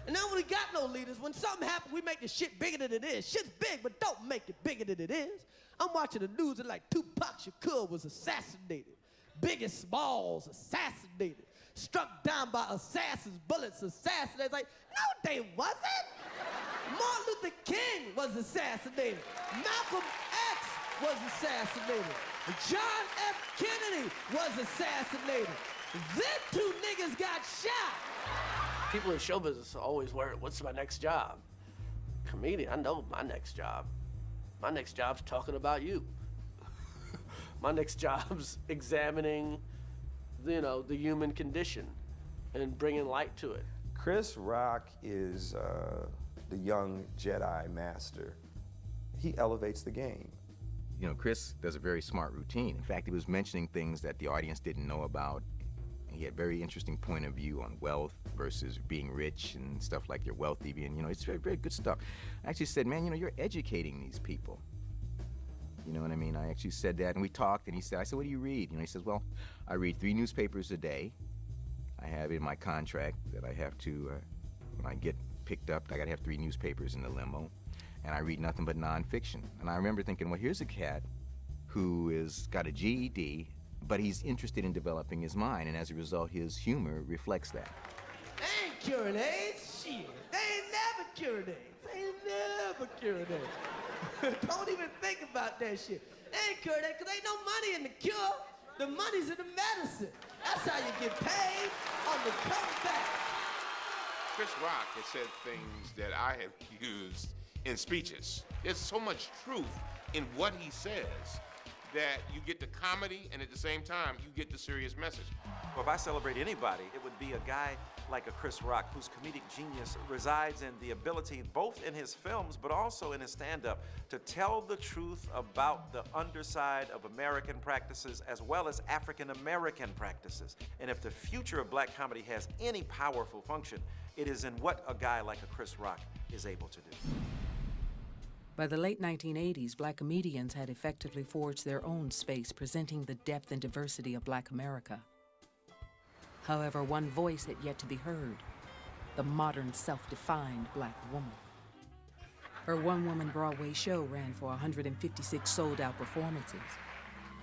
And now when we got no leaders, when something happens, we make the shit bigger than it is. Shit's big, but don't make it bigger than it is. I'm watching the news and like Tupac Shakur was assassinated. Biggie Smalls assassinated. Struck down by assassins, bullets assassinated. Like, no, they wasn't. Martin Luther King was assassinated. Malcolm X was assassinated. John F. Kennedy was assassinated. Then 2 niggas got shot.
People in show business are always worried, what's my next job? Comedian, I know my next job. My next job's talking about you. My next job's examining, you know, the human condition and bringing light to it.
Chris Rock is the young Jedi master. He elevates the game.
You know, Chris does a very smart routine. In fact, he was mentioning things that the audience didn't know about. He had a very interesting point of view on wealth versus being rich and stuff like you're wealthy being, you know, it's very, very good stuff. I actually said, man, you know, you're educating these people. You know what I mean? I actually said that, and we talked, and I said, what do you read? You know, he says, well, I read 3 newspapers a day. I have in my contract that I have to, when I get picked up, I gotta have 3 newspapers in the limo. And I read nothing but nonfiction. And I remember thinking, well, here's a cat who is got a GED, but he's interested in developing his mind, and as a result, his humor reflects that.
They ain't curing AIDS, shit. They ain't never cured AIDS. They ain't never cured AIDS. Don't even think about that shit. They ain't cured AIDS because ain't no money in the cure. The money's in the medicine. That's how you get paid on the comeback.
Chris Rock has said things that I have used in speeches. There's so much truth in what he says that you get the comedy and at the same time you get the serious message.
Well, if I celebrate anybody, it would be a guy like a Chris Rock, whose comedic genius resides in the ability, both in his films but also in his stand-up, to tell the truth about the underside of American practices as well as African American practices. And if the future of black comedy has any powerful function, it is in what a guy like a Chris Rock is able to do.
By the late 1980s, black comedians had effectively forged their own space, presenting the depth and diversity of black America. However, one voice had yet to be heard: the modern, self-defined black woman. Her one-woman Broadway show ran for 156 sold-out performances.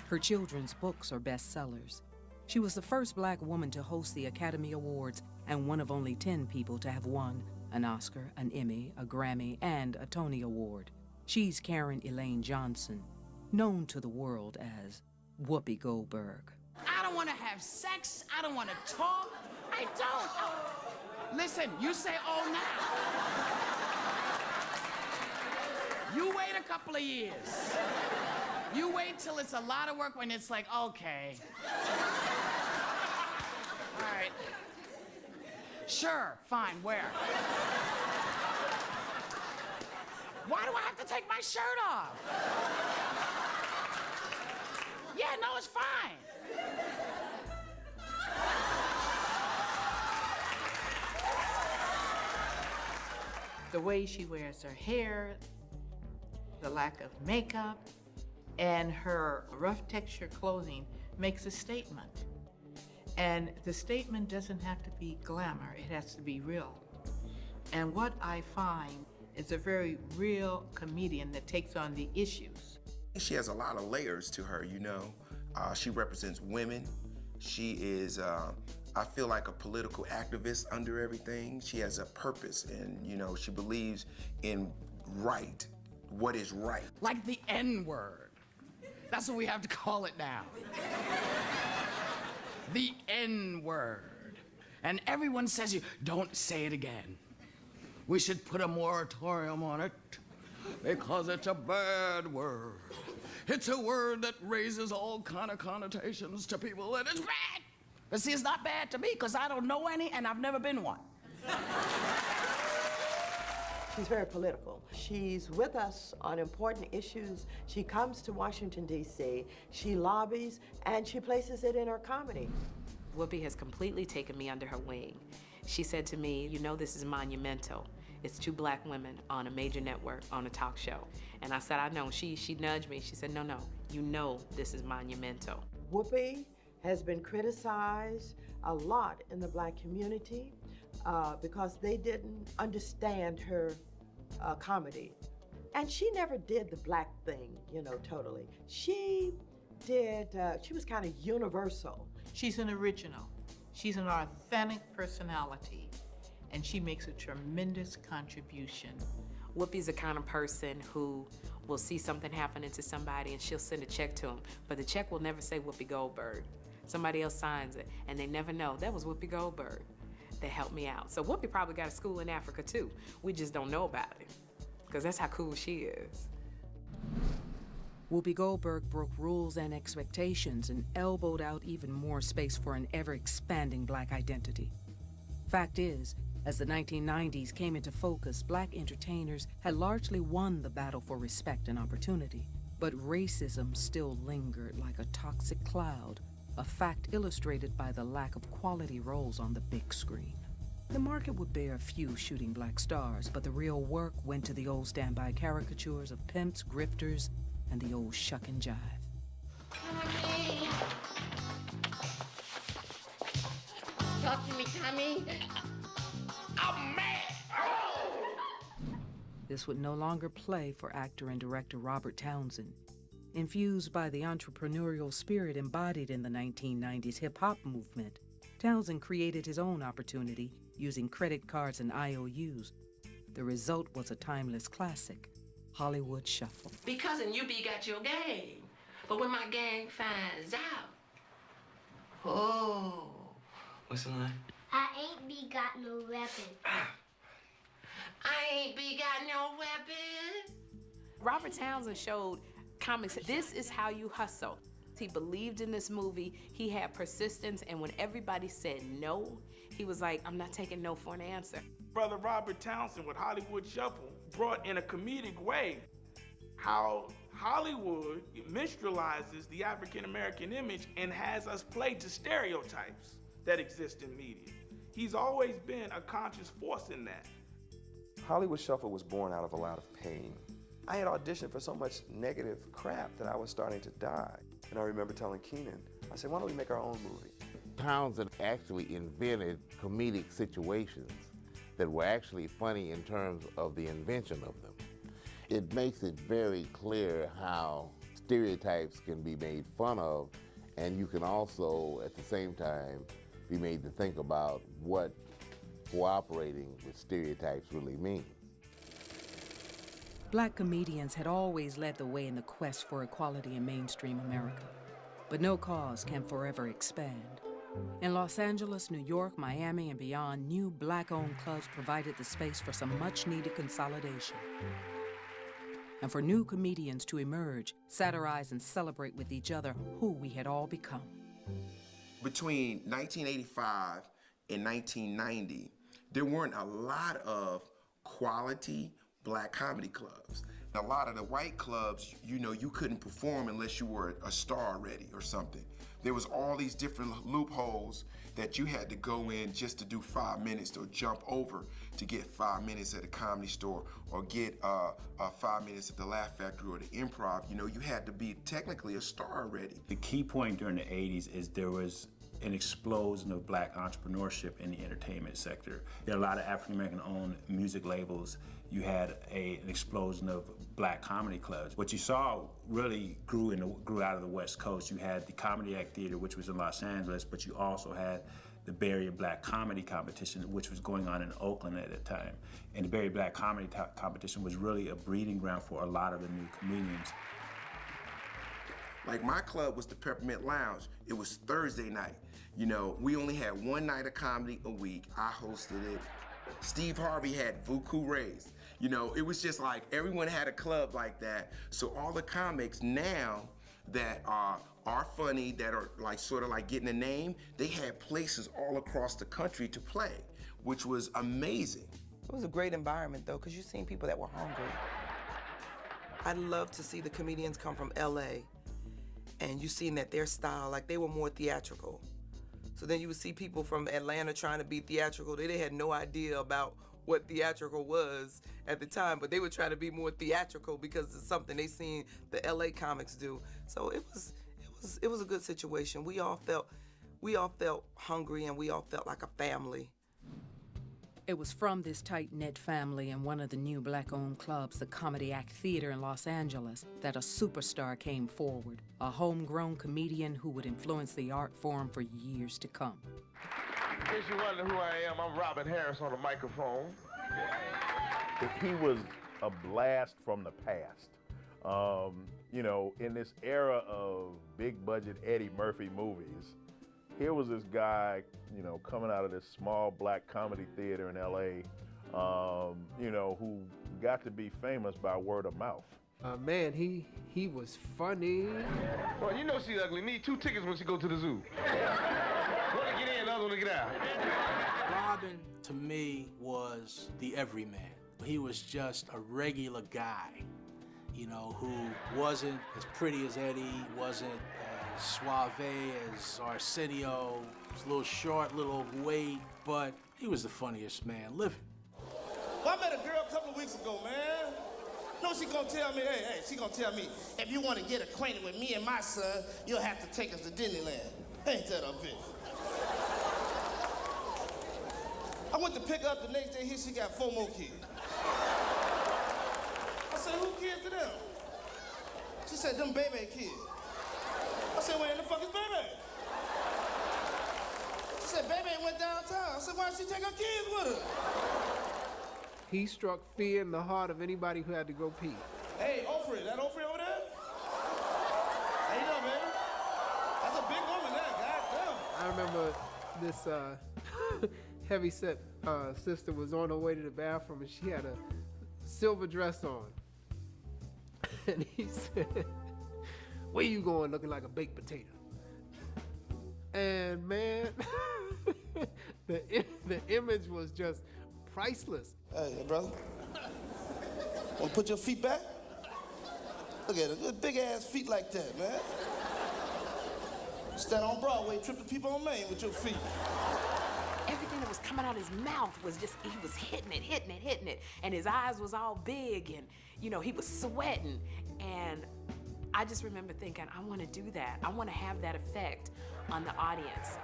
Her children's books are bestsellers. She was the first black woman to host the Academy Awards and one of only 10 people to have won an Oscar, an Emmy, a Grammy, and a Tony Award. She's Karen Elaine Johnson, known to the world as Whoopi Goldberg.
I don't want to have sex. I don't want to talk. I don't. Oh. Listen, you say, oh, now. You wait a couple of years. You wait till it's a lot of work when it's like, okay. All right. Sure, fine, where? Why do I have to take my shirt off? Yeah, no, it's fine. The way she wears her hair, the lack of makeup, and her rough texture clothing makes a statement. And the statement doesn't have to be glamour, it has to be real. And what I find is a very real comedian that takes on the issues.
She has a lot of layers to her, you know. She represents women. She is, I feel like a political activist under everything. She has a purpose and, you know, she believes in right, what is right.
Like the N-word. That's what we have to call it now. The N-word. And everyone says, don't say it again. We should put a moratorium on it because it's a bad word. It's a word that raises all kind of connotations to people, and it's bad. But see, it's not bad to me because I don't know any and I've never been one.
She's very political. She's with us on important issues. She comes to Washington, D.C., she lobbies, and she places it in her comedy.
Whoopi has completely taken me under her wing. She said to me, you know this is monumental. It's two black women on a major network on a talk show. And I said, I know. She nudged me. She said, no, you know this is monumental.
Whoopi has been criticized a lot in the black community because they didn't understand her comedy. And she never did the black thing, you know, totally. She was kind of universal.
She's an original. She's an authentic personality, and she makes a tremendous contribution.
Whoopi's the kind of person who will see something happening to somebody and she'll send a check to them, but the check will never say Whoopi Goldberg. Somebody else signs it, and they never know that was Whoopi Goldberg that helped me out. So Whoopi probably got a school in Africa too. We just don't know about it, because that's how cool she is.
Whoopi Goldberg broke rules and expectations and elbowed out even more space for an ever-expanding black identity. Fact is, as the 1990s came into focus, black entertainers had largely won the battle for respect and opportunity. But racism still lingered like a toxic cloud, a fact illustrated by the lack of quality roles on the big screen. The market would bear a few shooting black stars, but the real work went to the old standby caricatures of pimps, grifters, and the old shuck and jive.
Talk to me, Tommy. I'm mad.
This would no longer play for actor and director Robert Townsend. Infused by the entrepreneurial spirit embodied in the 1990s hip-hop movement, Townsend created his own opportunity using credit cards and IOUs. The result was a timeless classic, Hollywood Shuffle.
Because in UB got your gang. But when my gang finds out, oh.
What's the line?
I ain't be got no weapon.
I ain't be got no weapon.
Robert Townsend showed comics, this is how you hustle. He believed in this movie, he had persistence, and when everybody said no, he was like, I'm not taking no for an answer.
Brother Robert Townsend with Hollywood Shuffle brought in a comedic way how Hollywood minstrelizes the African-American image and has us play to stereotypes that exist in media. He's always been a conscious force in that.
Hollywood Shuffle was born out of a lot of pain. I had auditioned for so much negative crap that I was starting to die. And I remember telling Keenan, I said, why don't we make our own movie?
Townsend actually invented comedic situations that were actually funny in terms of the invention of them. It makes it very clear how stereotypes can be made fun of, and you can also, at the same time, be made to think about what cooperating with stereotypes really means.
Black comedians had always led the way in the quest for equality in mainstream America. But no cause can forever expand. In Los Angeles, New York, Miami, and beyond, new black-owned clubs provided the space for some much-needed consolidation. And for new comedians to emerge, satirize, and celebrate with each other who we had all become.
Between 1985 and 1990, there weren't a lot of quality black comedy clubs. A lot of the white clubs, you know, you couldn't perform unless you were a star already or something. There was all these different loopholes that you had to go in just to do 5 minutes or jump over to get 5 minutes at a Comedy Store or get 5 minutes at the Laugh Factory or the Improv. You know, you had to be technically a star already.
The key point during the 80s is there was an explosion of black entrepreneurship in the entertainment sector. There are a lot of African-American owned music labels. You had an explosion of black comedy clubs. What you saw really grew out of the West Coast. You had the Comedy Act Theater, which was in Los Angeles, but you also had the Bay Area Black Comedy Competition, which was going on in Oakland at the time. And the Bay Area Black Comedy Competition was really a breeding ground for a lot of the new comedians.
Like my club was the Peppermint Lounge. It was Thursday night. You know, we only had one night of comedy a week. I hosted it. Steve Harvey had Vuku Rays. You know, it was just like everyone had a club like that. So all the comics now that are funny, that are like sort of like getting a name, they had places all across the country to play, which was amazing.
It was a great environment though, because you seen people that were hungry. I love to see the comedians come from LA and you seen that their style, like they were more theatrical. So then you would see people from Atlanta trying to be theatrical. They had no idea about what theatrical was at the time, but they would try to be more theatrical because it's something they seen the LA comics do. So it was a good situation. We all felt hungry and we all felt like a family.
It was from this tight-knit family in one of the new black-owned clubs, the Comedy Act Theater in Los Angeles, that a superstar came forward, a homegrown comedian who would influence the art form for years to come.
In case you wonder who I am, I'm Robin Harris on the microphone.
If he was a blast from the past, you know, in this era of big-budget Eddie Murphy movies, here was this guy, you know, coming out of this small black comedy theater in LA, you know, who got to be famous by word of mouth.
Man, he was funny.
Well, you know she ugly. Need 2 tickets when she go to the zoo. One to get in, the other one to get out.
Robin, to me, was the everyman. He was just a regular guy, you know, who wasn't as pretty as Eddie, wasn't as suave as Arsenio. He was a little short, a little overweight, but he was the funniest man living.
Well, I met a girl a couple of weeks ago, man. You know she gonna tell me, she gonna tell me, if you wanna get acquainted with me and my son, you'll have to take us to Disneyland. Ain't that a bitch? I went to pick her up the next day, here she got 4 more kids. I said, who kids to them? She said, them baby kids. I said, where in the fuck is baby? She said, baby went downtown. I said, why did she take her kids with her?
He struck fear in the heart of anybody who had to go pee.
Hey, Ofri, that Ofri over there? How you doing, baby? That's a big woman there, goddamn.
I remember this heavy-set sister was on her way to the bathroom and she had a silver dress on. And he said, where you going looking like a baked potato? And man, the image was just priceless.
Hey, brother. Wanna put your feet back? Look at it, big ass feet like that, man. Stand on Broadway, trip the people on Main with your feet.
Everything that was coming out of his mouth was just, he was hitting it. And his eyes was all big and, you know, he was sweating. And I just remember thinking, I want to do that. I want to have that effect on the audience.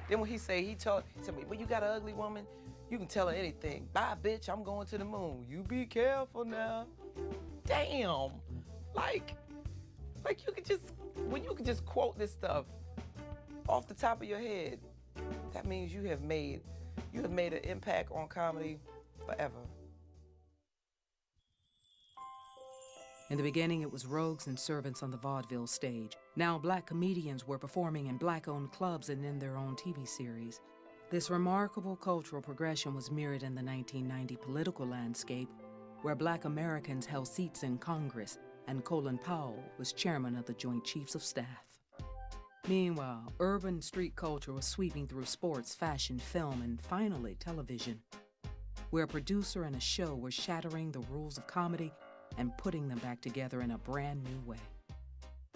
Then when he said, he told me, well, you got an ugly woman, you can tell her anything. Bye, bitch, I'm going to the moon. You be careful now. Damn. Like you could just, when you can just quote this stuff off the top of your head, that means you have made an impact on comedy forever.
In the beginning, it was rogues and servants on the vaudeville stage. Now, black comedians were performing in black-owned clubs and in their own TV series. This remarkable cultural progression was mirrored in the 1990 political landscape, where black Americans held seats in Congress, and Colin Powell was chairman of the Joint Chiefs of Staff. Meanwhile, urban street culture was sweeping through sports, fashion, film, and finally television, where a producer and a show were shattering the rules of comedy and putting them back together in a brand new way.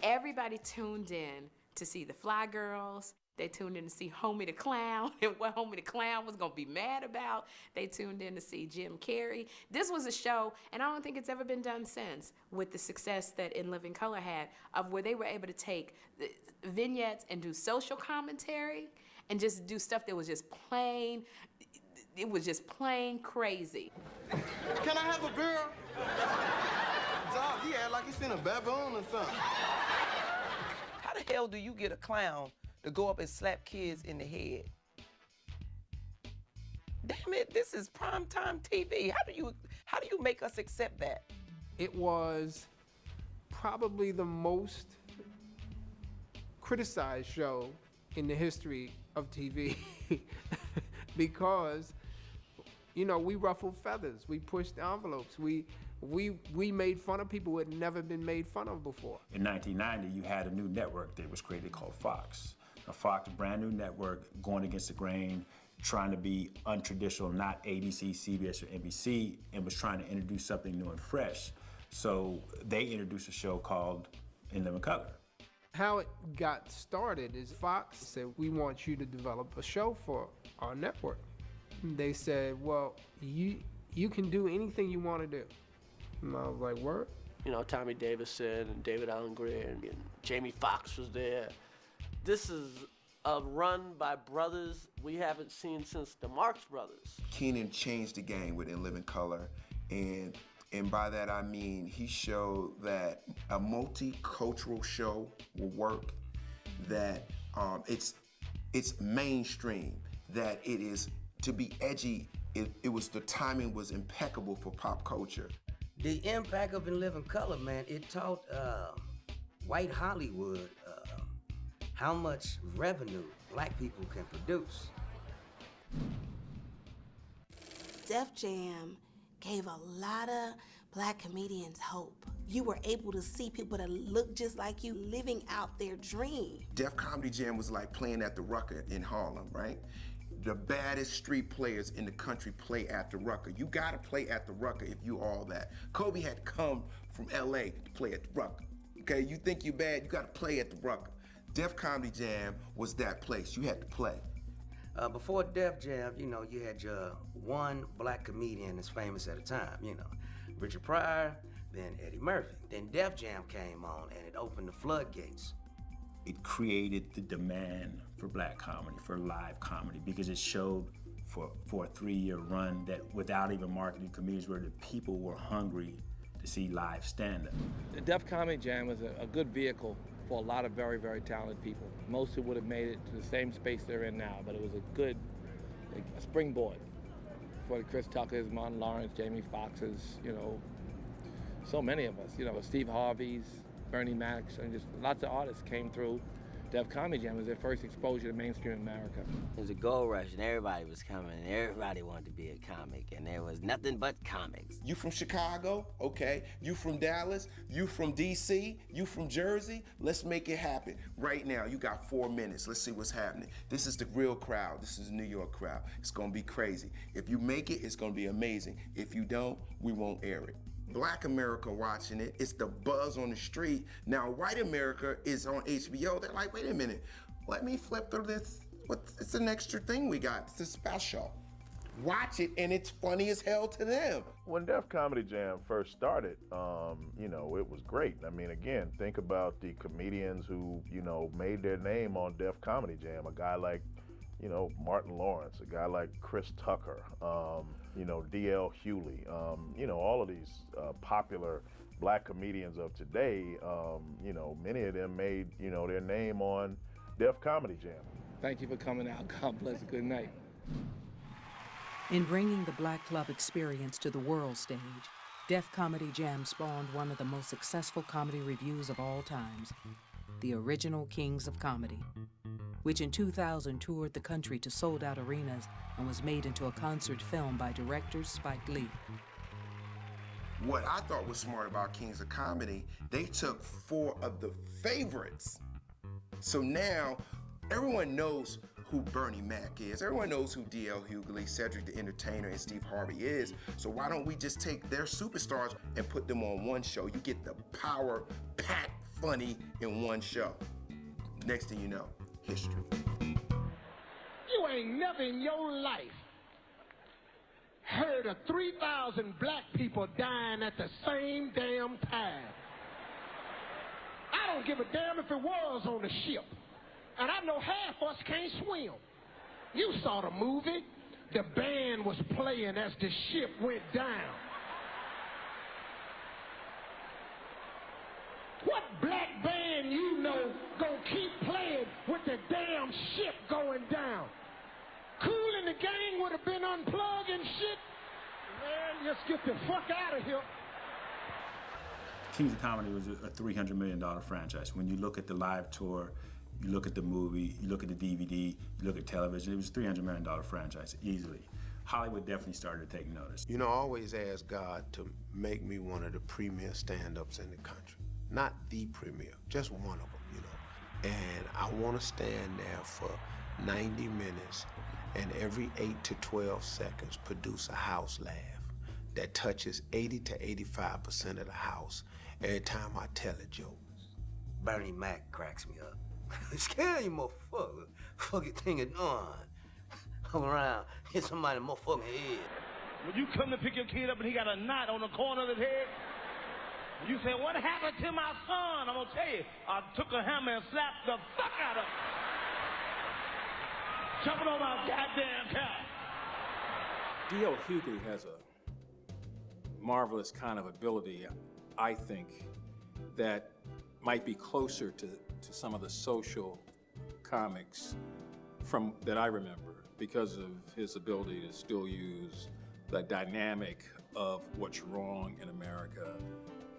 Everybody tuned in to see the Fly Girls. They tuned in to see Homie the Clown and what Homie the Clown was gonna be mad about. They tuned in to see Jim Carrey. This was a show, and I don't think it's ever been done since, with the success that In Living Color had, of where they were able to take the vignettes and do social commentary and just do stuff that was just plain, it was just plain crazy.
Can I have a girl? Dog, he act like he seen a baboon or something.
How the hell do you get a clown to go up and slap kids in the head? Damn it, this is primetime TV. How do you make us accept that?
It was probably the most criticized show in the history of TV because, you know, we ruffled feathers, we pushed envelopes, we made fun of people who had never been made fun of before.
In 1990, you had a new network that was created called Fox. A Fox, brand new network, going against the grain, trying to be untraditional, not ABC, CBS, or NBC, and was trying to introduce something new and fresh. So they introduced a show called In Living Color.
How it got started is Fox said, we want you to develop a show for our network. They said, well, you can do anything you want to do. And I was like, word?
You know, Tommy Davidson and David Alan Grier and Jamie Foxx was there. This is a run by brothers we haven't seen since the Marx Brothers.
Keenen changed the game with In Living Color, and by that I mean he showed that a multicultural show will work, that it's mainstream, that it is to be edgy. The timing was impeccable for pop culture.
The impact of In Living Color, man, it taught white Hollywood how much revenue black people can produce.
Def Jam gave a lot of black comedians hope. You were able to see people that look just like you living out their dream.
Def Comedy Jam was like playing at the Rucker in Harlem, right? The baddest street players in the country play at the Rucker. You gotta play at the Rucker if you all that. Kobe had come from LA to play at the Rucker. Okay, you think you're bad, you gotta play at the Rucker. Def Comedy Jam was that place. You had to play.
Before Def Jam, you know, you had your one black comedian that's famous at a time, you know. Richard Pryor, then Eddie Murphy. Then Def Jam came on and it opened the floodgates.
It created the demand for black comedy, for live comedy, because it showed for a 3-year run that without even marketing comedians, where the people were hungry to see live stand-up.
The Def Comedy Jam was a good vehicle for a lot of very, very talented people. Most who would have made it to the same space they're in now, but it was a springboard for the Chris Tuckers, Martin Lawrence, Jamie Foxxes, you know, so many of us, you know, Steve Harvey's, Bernie Mac, and just lots of artists came through. Def Comedy Jam was their first exposure to mainstream America.
It was a gold rush and everybody was coming and everybody wanted to be a comic and there was nothing but comics.
You from Chicago? Okay. You from Dallas? You from DC? You from Jersey? Let's make it happen. Right now, you got 4 minutes. Let's see what's happening. This is the real crowd. This is the New York crowd. It's gonna be crazy. If you make it, it's gonna be amazing. If you don't, we won't air it. Black America watching it, it's the buzz on the street. Now, white America is on HBO. They're like, wait a minute, let me flip through this. It's an extra thing we got. It's a special. Watch it, and it's funny as hell to them.
When Def Comedy Jam first started, you know, it was great. I mean, again, think about the comedians who, you know, made their name on Def Comedy Jam. A guy like, you know, Martin Lawrence, a guy like Chris Tucker, you know, D.L. Hewley, you know, all of these popular black comedians of today, you know, many of them made, you know, their name on Def Comedy Jam.
Thank you for coming out. God bless. Good night.
In bringing the Black Club experience to the world stage, Def Comedy Jam spawned one of the most successful comedy revues of all times, the original Kings of Comedy, which in 2000 toured the country to sold-out arenas and was made into a concert film by director Spike Lee.
What I thought was smart about Kings of Comedy, they took 4 of the favorites So now everyone knows who Bernie Mac is. Everyone knows who D.L. Hughley, Cedric the Entertainer, and Steve Harvey is. So why don't we just take their superstars and put them on one show? You get the power-packed funny in one show. Next thing you know, history.
You ain't never in your life heard of 3,000 black people dying at the same damn time. I don't give a damn if it was on the ship. And I know half us can't swim. You saw the movie. The band was playing as the ship went down. What black band you know gonna keep playing with the damn ship going down? Kool and the Gang would have been unplugged and shit. Man, let's get the fuck out of here.
Kings of Comedy was a $300 million franchise. When you look at the live tour, you look at the movie, you look at the DVD, you look at television, it was a $300 million franchise, easily. Hollywood definitely started to take notice.
You know, I always ask God to make me one of the premier stand-ups in the country. Not the premier, just one of them, you know. And I want to stand there for 90 minutes and every 8 to 12 seconds produce a house laugh that touches 80 to 85% of the house every time I tell a joke.
Bernie Mac cracks me up. Scare you, motherfucker. Fucking thing is on. Come around, hit somebody in the motherfucking head.
When you come to pick your kid up and he got a knot on the corner of his head, you say, what happened to my son? I'm gonna tell you, I took a hammer and slapped the fuck out of him. Jumping on my goddamn couch.
D.L. Hughley has a marvelous kind of ability, I think, that might be closer to some of the social comics that I remember because of his ability to still use the dynamic of what's wrong in America.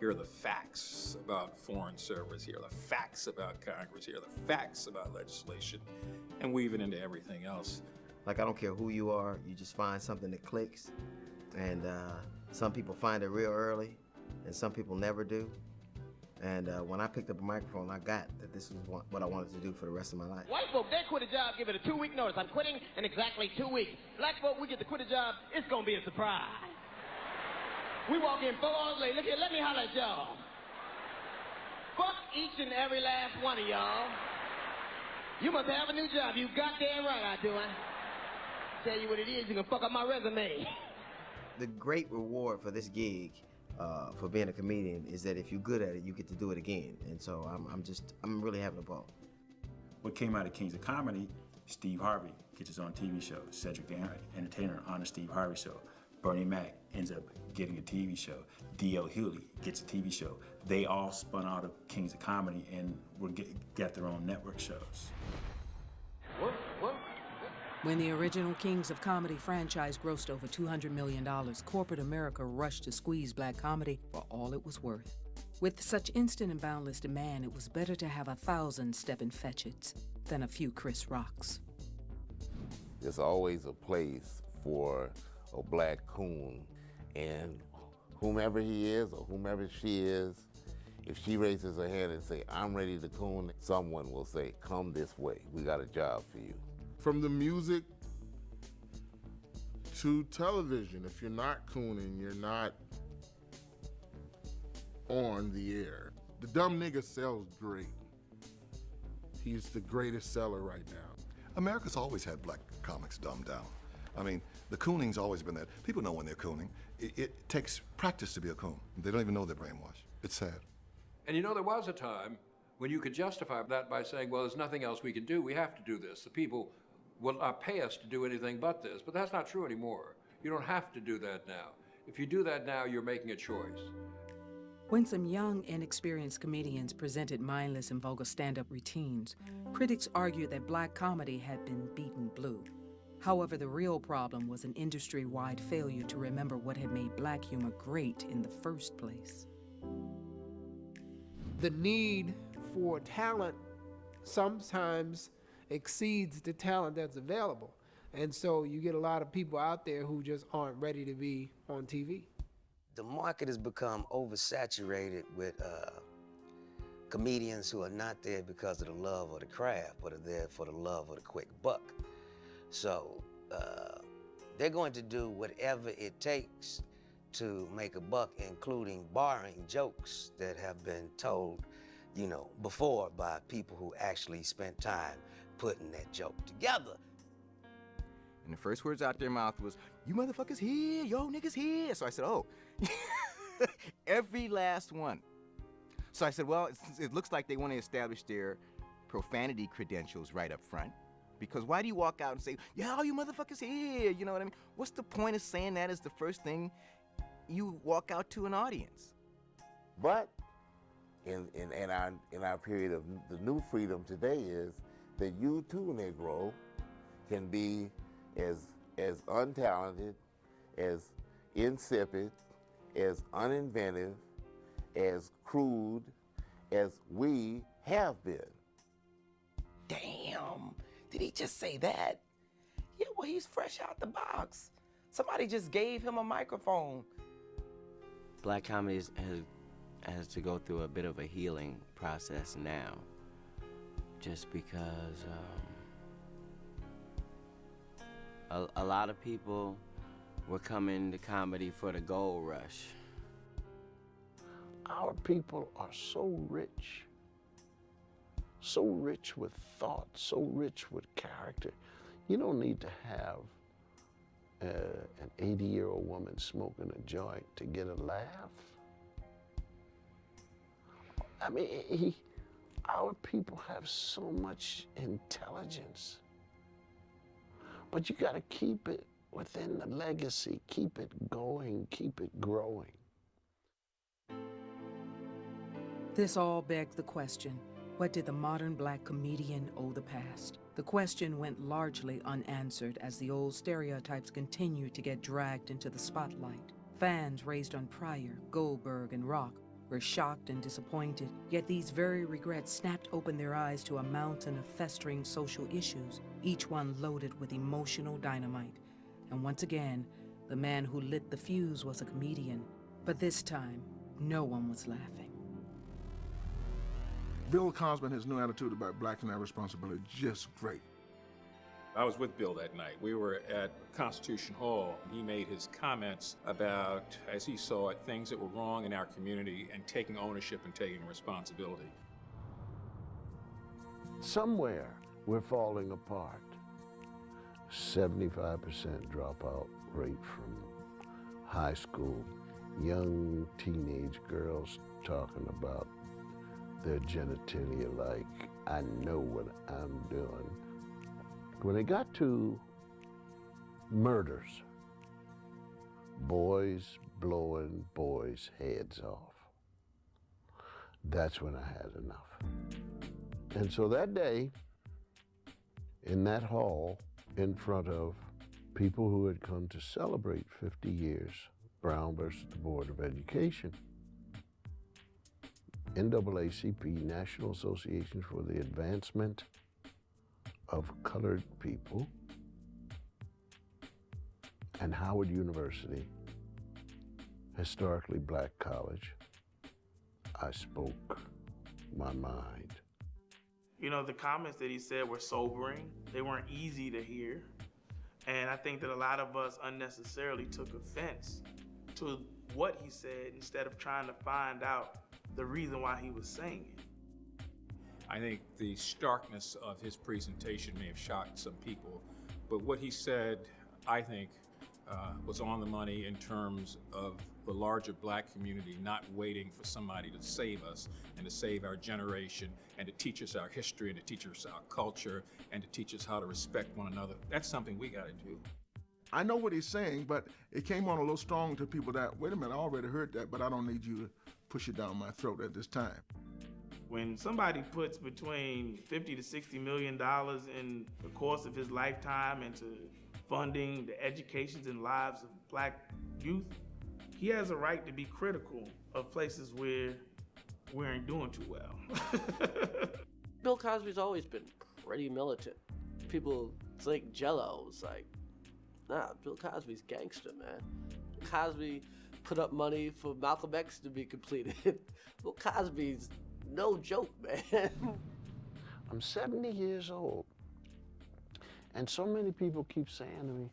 Here are the facts about foreign service. Here are the facts about Congress. Here are the facts about legislation, and weave it into everything else.
Like, I don't care who you are, you just find something that clicks. And some people find it real early, and some people never do. And when I picked up a microphone, I got that this was what I wanted to do for the rest of my life.
White folk, they quit a job, give it a 2-week notice. I'm quitting in exactly 2 weeks. Black folk, we get to quit a job, it's gonna be a surprise. We walk in 4 hours later. Look here, let me holler at y'all. Fuck each and every last one of y'all. You must have a new job. You goddamn right I do. Tell you what it is, you can fuck up my resume.
The great reward for this gig, for being a comedian, is that if you're good at it, you get to do it again. And so I'm really having a ball.
What came out of Kings of Comedy, Steve Harvey gets his own TV show. Cedric the Entertainer on the Steve Harvey show. Bernie Mac ends up getting a TV show. D.L. Hughley gets a TV show. They all spun out of Kings of Comedy and got their own network shows.
When the original Kings of Comedy franchise grossed over $200 million, corporate America rushed to squeeze black comedy for all it was worth. With such instant and boundless demand, it was better to have 1,000 Stepin Fetchits than a few Chris Rocks.
There's always a place for a black coon, and whomever he is or whomever she is, if she raises her hand and say, I'm ready to coon, someone will say, come this way, we got a job for you.
From the music to television, if you're not cooning, you're not on the air. The Dumb Nigga sells great. He's the greatest seller right now.
America's always had black comics dumbed down. I mean, the cooning's always been there. People know when they're cooning. It takes practice to be a coon. They don't even know they're brainwashed. It's sad.
And you know, there was a time when you could justify that by saying, well, there's nothing else we can do. We have to do this. The people will not pay us to do anything but this. But that's not true anymore. You don't have to do that now. If you do that now, you're making a choice.
When some young, inexperienced comedians presented mindless and vulgar stand-up routines, critics argued that black comedy had been beaten blue. However, the real problem was an industry-wide failure to remember what had made black humor great in the first place.
The need for talent sometimes exceeds the talent that's available. And so you get a lot of people out there who just aren't ready to be on TV.
The market has become oversaturated with comedians who are not there because of the love of the craft, but are there for the love of the quick buck. So they're going to do whatever it takes to make a buck, including borrowing jokes that have been told, you know, before by people who actually spent time putting that joke together.
And the first words out their mouth was, "You motherfuckers here, yo niggas here." So I said, "Oh." Every last one. So I said, well, it looks like they want to establish their profanity credentials right up front. Because why do you walk out and say, "Yeah, all you motherfuckers here," you know what I mean? What's the point of saying that as the first thing you walk out to an audience?
But in our period of the new freedom today is that you too, Negro, can be as untalented, as insipid, as uninventive, as crude as we have been.
Damn, did he just say that? Yeah, well, he's fresh out the box. Somebody just gave him a microphone.
Black comedy has to go through a bit of a healing process now, just because a lot of people were coming to comedy for the gold rush.
Our people are so rich with thought, so rich with character. You don't need to have an 80-year-old woman smoking a joint to get a laugh. I mean, our people have so much intelligence, but you gotta keep it within the legacy, keep it going, keep it growing.
This all begged the question, what did the modern black comedian owe the past? The question went largely unanswered as the old stereotypes continued to get dragged into the spotlight. Fans raised on Pryor, Goldberg, and Rock were shocked and disappointed, yet these very regrets snapped open their eyes to a mountain of festering social issues, each one loaded with emotional dynamite. And once again, the man who lit the fuse was a comedian, but this time, no one was laughing.
Bill Cosby and his new attitude about blacks and their responsibility, just great.
I was with Bill that night. We were at Constitution Hall. He made his comments about, as he saw it, things that were wrong in our community and taking ownership and taking responsibility.
Somewhere we're falling apart. 75% dropout rate from high school. Young teenage girls talking about their genitalia like, I know what I'm doing. When it got to murders, boys blowing boys' heads off, that's when I had enough. And so that day, in that hall, in front of people who had come to celebrate 50 years, Brown versus the Board of Education, NAACP, National Association for the Advancement of Colored People, and Howard University, historically black college, I spoke my mind.
You know, the comments that he said were sobering. They weren't easy to hear. And I think that a lot of us unnecessarily took offense to what he said instead of trying to find out the reason why he was saying it.
I think the starkness of his presentation may have shocked some people, but what he said, I think, was on the money in terms of the larger black community not waiting for somebody to save us and to save our generation and to teach us our history and to teach us our culture and to teach us how to respect one another. That's something we got to do.
I know what he's saying, but it came on a little strong to people that, wait a minute, I already heard that, but I don't need you to push it down my throat at this time.
When somebody puts between $50 to $60 million in the course of his lifetime into funding the educations and lives of black youth, he has a right to be critical of places where we ain't doing too well.
Bill Cosby's always been pretty militant. People think Jell-O is like, nah, Bill Cosby's gangster, man. Cosby put up money for Malcolm X to be completed. Bill Cosby's no joke, man.
I'm 70 years old, and so many people keep saying to me,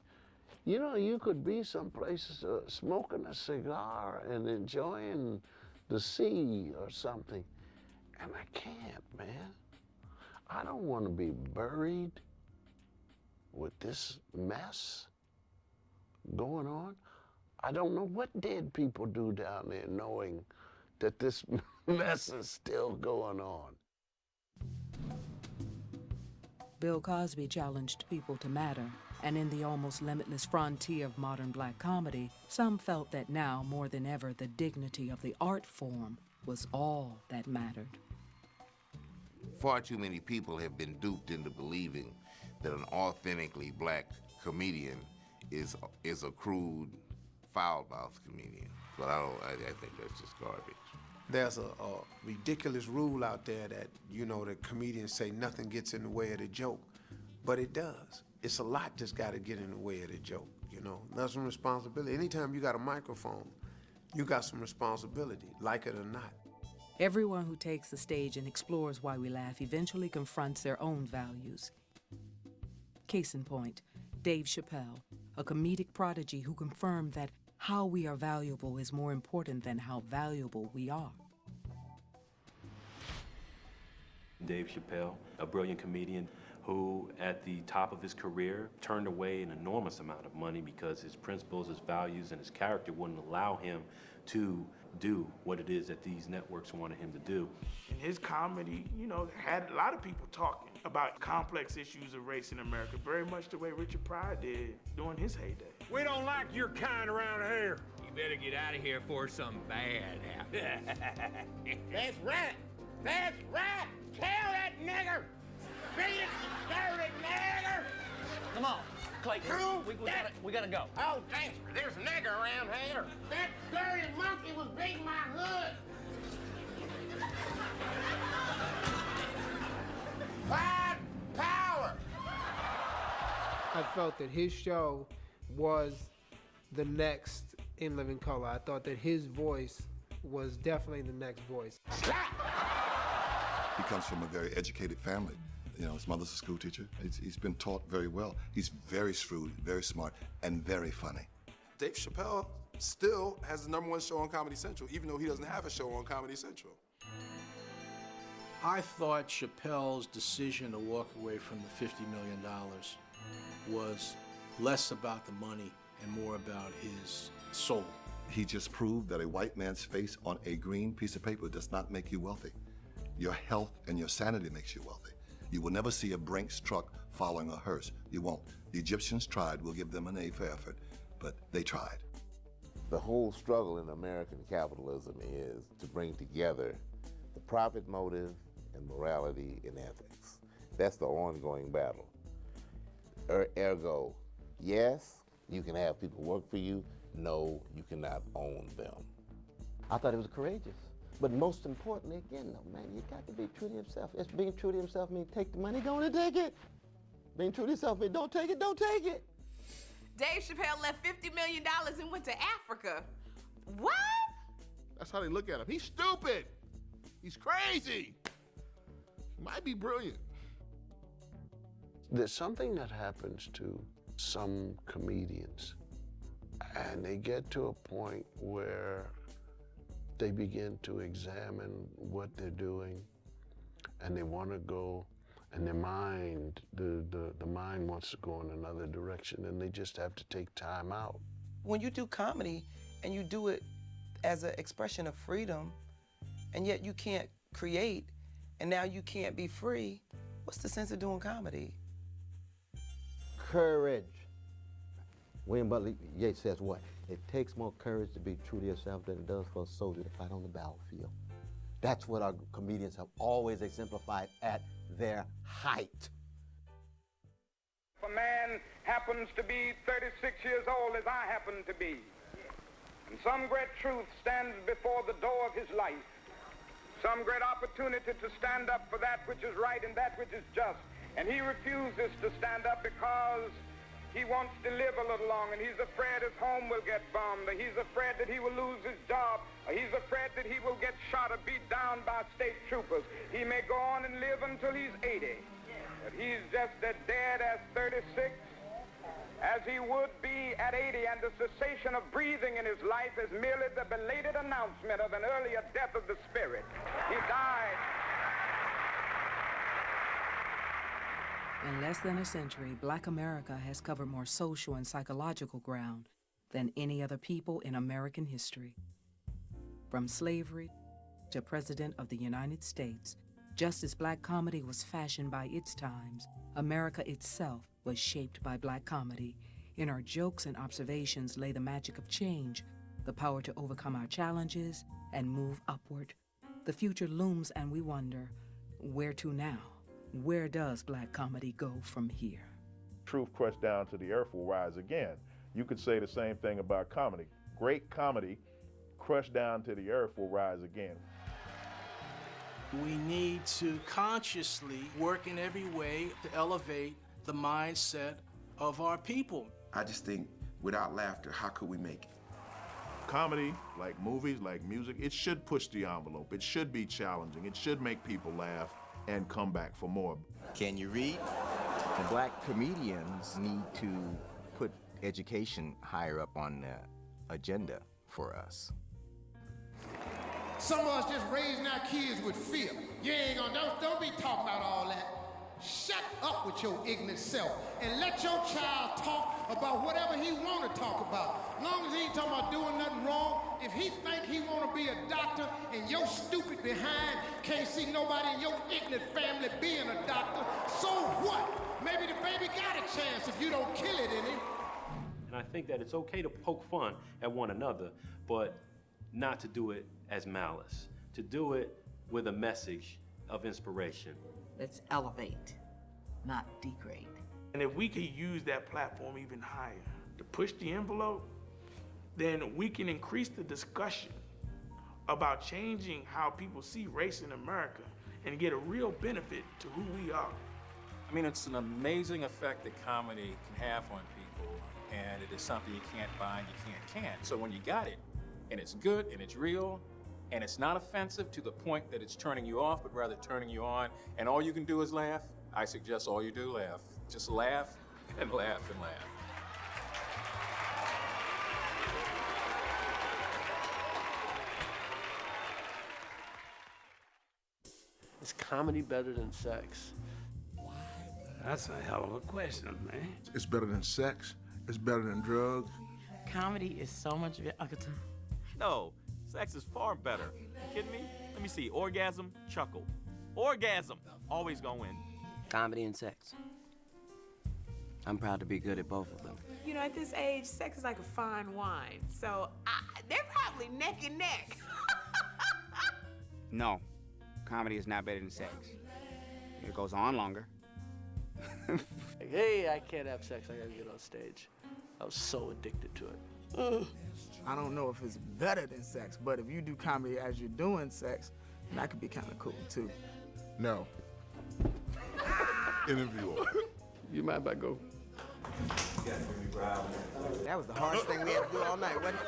you know, you could be someplace smoking a cigar and enjoying the sea or something, and I can't, man. I don't want to be buried with this mess going on. I don't know what dead people do down there knowing that this mess is still going on.
Bill Cosby challenged people to matter, and in the almost limitless frontier of modern black comedy, some felt that now, more than ever, the dignity of the art form was all that mattered.
Far too many people have been duped into believing that an authentically black comedian is a crude, foul-mouthed comedian. But I think that's just garbage.
There's a ridiculous rule out there that, you know, the comedians say nothing gets in the way of the joke, but it does. It's a lot that's got to get in the way of the joke, you know. That's some responsibility. Anytime you got a microphone, you got some responsibility, like it or not.
Everyone who takes the stage and explores why we laugh eventually confronts their own values. Case in point, Dave Chappelle, a comedic prodigy who confirmed that how we are valuable is more important than how valuable we are.
Dave Chappelle, a brilliant comedian who, at the top of his career, turned away an enormous amount of money because his principles, his values, and his character wouldn't allow him to do what it is that these networks wanted him to do.
And his comedy, you know, had a lot of people talking about complex issues of race in America, very much the way Richard Pryor did during his heyday.
We don't like your kind around here.
You better get out of here before something bad happens.
That's right. That's right. Tell that nigger. Big dirty nigger.
Come on, Clayton. We gotta go.
Oh, damn. There's a nigger around here. That dirty monkey was beating my hood. White power.
I felt that his show was the next In Living Color. I thought that his voice was definitely the next voice.
He comes from a very educated family. You know, his mother's a school teacher. He's been taught very well. He's very shrewd, very smart, and very funny.
Dave Chappelle still has the #1 show on Comedy Central, even though he doesn't have a show on Comedy Central.
I thought Chappelle's decision to walk away from the $50 million was less about the money and more about his soul.
He just proved that a white man's face on a green piece of paper does not make you wealthy. Your health and your sanity makes you wealthy. You will never see a Brinks truck following a hearse. You won't. The Egyptians tried. We'll give them an A for effort, but they tried.
The whole struggle in American capitalism is to bring together the profit motive and morality and ethics. That's the ongoing battle. Ergo, yes, you can have people work for you. No, you cannot own them.
I thought it was courageous. But most importantly, again, though, man, you got to be true to yourself. It's being true to yourself means take the money, go on and take it. Being true to yourself means don't take it, don't take it.
Dave Chappelle left $50 million and went to Africa. What?
That's how they look at him. He's stupid. He's crazy. He might be brilliant.
There's something that happens to some comedians, and they get to a point where they begin to examine what they're doing, and they want to go, and their mind, the mind wants to go in another direction, and they just have to take time out.
When you do comedy and you do it as an expression of freedom, and yet you can't create, and now you can't be free, what's the sense of doing comedy?
Courage. William Butler Yeats says what? It takes more courage to be true to yourself than it does for a soldier to fight on the battlefield. That's what our comedians have always exemplified at their height.
If a man happens to be 36 years old, as I happen to be, and some great truth stands before the door of his life, some great opportunity to stand up for that which is right and that which is just, and he refuses to stand up because He wants to live a little longer, and he's afraid his home will get bombed, or he's afraid that he will lose his job, or he's afraid that he will get shot or beat down by state troopers. He may go on and live until he's 80, but he's just as dead as 36 as he would be at 80, and the cessation of breathing in his life is merely the belated announcement of an earlier death of the spirit. He died.
In less than a century, Black America has covered more social and psychological ground than any other people in American history. From slavery to President of the United States, just as Black comedy was fashioned by its times, America itself was shaped by Black comedy. In our jokes and observations lay the magic of change, the power to overcome our challenges and move upward. The future looms and we wonder, where to now? Where does Black comedy go from here?
Truth crushed down to the earth will rise again. You could say the same thing about comedy. Great comedy crushed down to the earth will rise again.
We need to consciously work in every way to elevate the mindset of our people.
I just think without laughter, how could we make it?
Comedy, like movies, like music, it should push the envelope. It should be challenging. It should make people laugh and come back for more.
Can you read? Black comedians need to put education higher up on the agenda for us.
Some of us just raising our kids with fear. You ain't gonna, don't be talking about all that. Shut up with your ignorant self and let your child talk about whatever he want to talk about. As long as he ain't talking about doing nothing wrong, if he think he want to be a doctor and your stupid behind can't see nobody in your ignorant family being a doctor, so what? Maybe the baby got a chance if you don't kill it in him.
And I think that it's okay to poke fun at one another, but not to do it as malice, to do it with a message of inspiration.
Let's elevate, not degrade.
And if we could use that platform even higher to push the envelope, then we can increase the discussion about changing how people see race in America and get a real benefit to who we are.
I mean, it's an amazing effect that comedy can have on people, and it is something you can't buy and you can't. So when you got it, and it's good and it's real, and it's not offensive to the point that it's turning you off, but rather turning you on, and all you can do is laugh, I suggest all you do laugh. Just laugh and laugh and laugh.
Is comedy better than sex?
That's a hell of a question, man.
It's better than sex. It's better than drugs.
Comedy is so much better.
No, sex is far better. You kidding me? Let me see. Orgasm, chuckle. Orgasm, always gonna win.
Comedy and sex. I'm proud to be good at both of them.
You know, at this age, sex is like a fine wine. So they're probably neck and neck.
No, comedy is not better than sex. It goes on longer.
Like, hey, I can't have sex. I gotta get on stage. I was so addicted to it.
I don't know if it's better than sex, but if you do comedy as you're doing sex, that could be kind of cool too.
No. Interviewer.
You mind if I go?
That was the hardest thing we had to do all night, wasn't it?